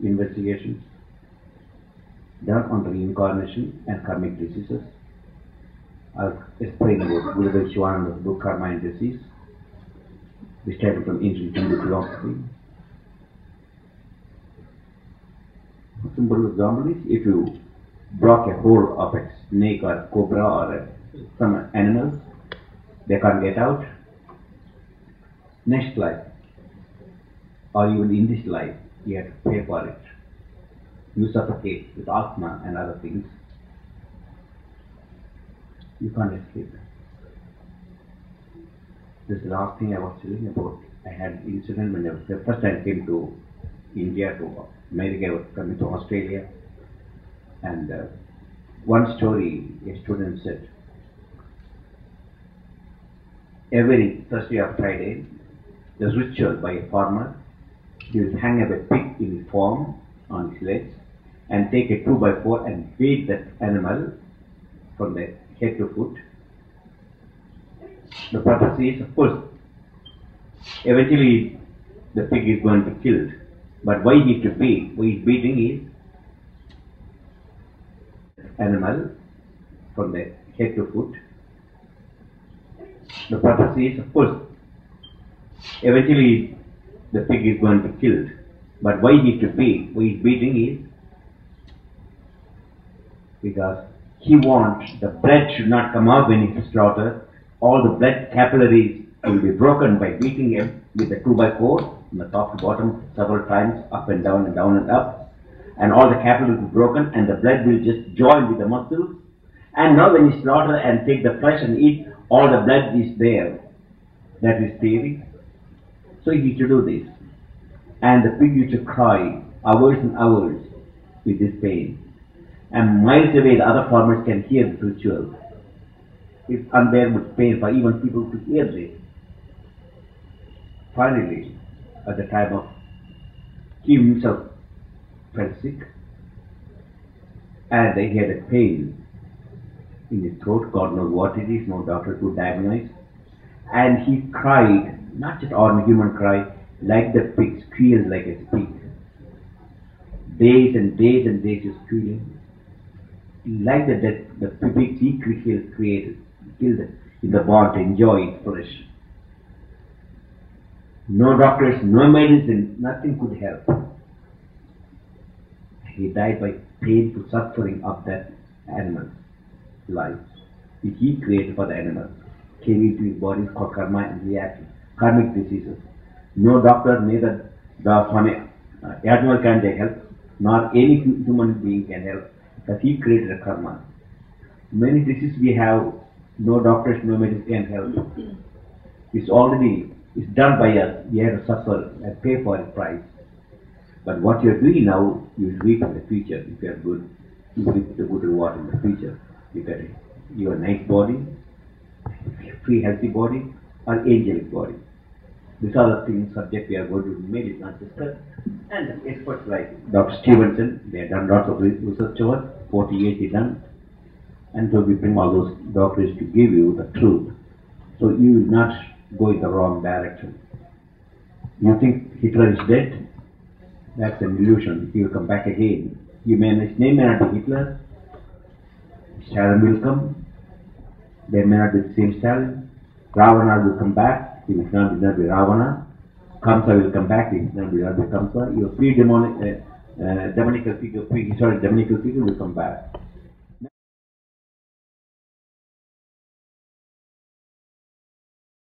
investigations done on reincarnation and karmic diseases. I'll explain about Guru Shivananda's book Karma and Disease, which taken from ancient Hindu philosophy. A simple example is if you block a hole of a snake or a cobra or some animals, they can't get out. Next life, or even in this life, you have to pay for it. You suffocate with asthma and other things. You can't escape. This is the last thing I was telling about. I had an incident when the first time I came to India, to America, I was coming to Australia. And one story, a student said, every Thursday or Friday, there's ritual by a farmer He will hang up a pig in his form on his legs and take a 2x4 and beat that animal from the head to foot. The purpose is, of course, eventually the pig is going to be killed. But why he to beat? Why he's beating is animal from the head to foot. The purpose is, of course, eventually the pig is going to be killed. But why he to beat? Why he's beating is because he wants the blood should not come out when it is slaughtered. All the blood capillaries will be broken by beating him with the 2x4 from the top to bottom several times, up and down and down and up. And all the capillaries will be broken and the blood will just join with the muscles. And now when you slaughter and take the flesh and eat, all the blood is there. That is theory. So he used to do this. And the pig used to cry hours and hours with this pain. And miles away the other farmers can hear the ritual. It's unbearable pain for even people to hear this. Finally, at the time of he himself felt sick and he had a pain in his throat, God knows what it is, no doctor could diagnose. And he cried, not just ordinary human cry, like the pig, squealed like a pig. Days and days and days he was squealing. Like the pig he created, killed in the barn to enjoy its flesh. No doctors, no medicine, nothing could help. He died by painful suffering of that animal's life, which he created for the animal. Came into his body is called karma and reaction, karmic diseases. No doctor, neither the Swami animal can help, nor any human being can help, because he created a karma. Many diseases we have, no doctors, no medicine can help. It's done by us. We have to suffer and pay for a price. But what you are doing now, you will reap in the future. If you are good, you will reap the good reward in the future. You get your nice body, free healthy body, or angelic body. These are the things, subject we are going to maybe not discuss. And the experts like Dr. Stevenson, they have done lots of research over 40 years they done. And so we bring all those doctors to give you the truth. So you will not go in the wrong direction. You think Hitler is dead? That's an illusion. He will come back again. His name may not be Hitler. Stalin will come. They may not be the same Stalin. Ravana will come back. He will not be Ravana. Kamsa will come back. He will not be Kamsa. Your pre-demonical figure, prehistoric demonical figure will come back.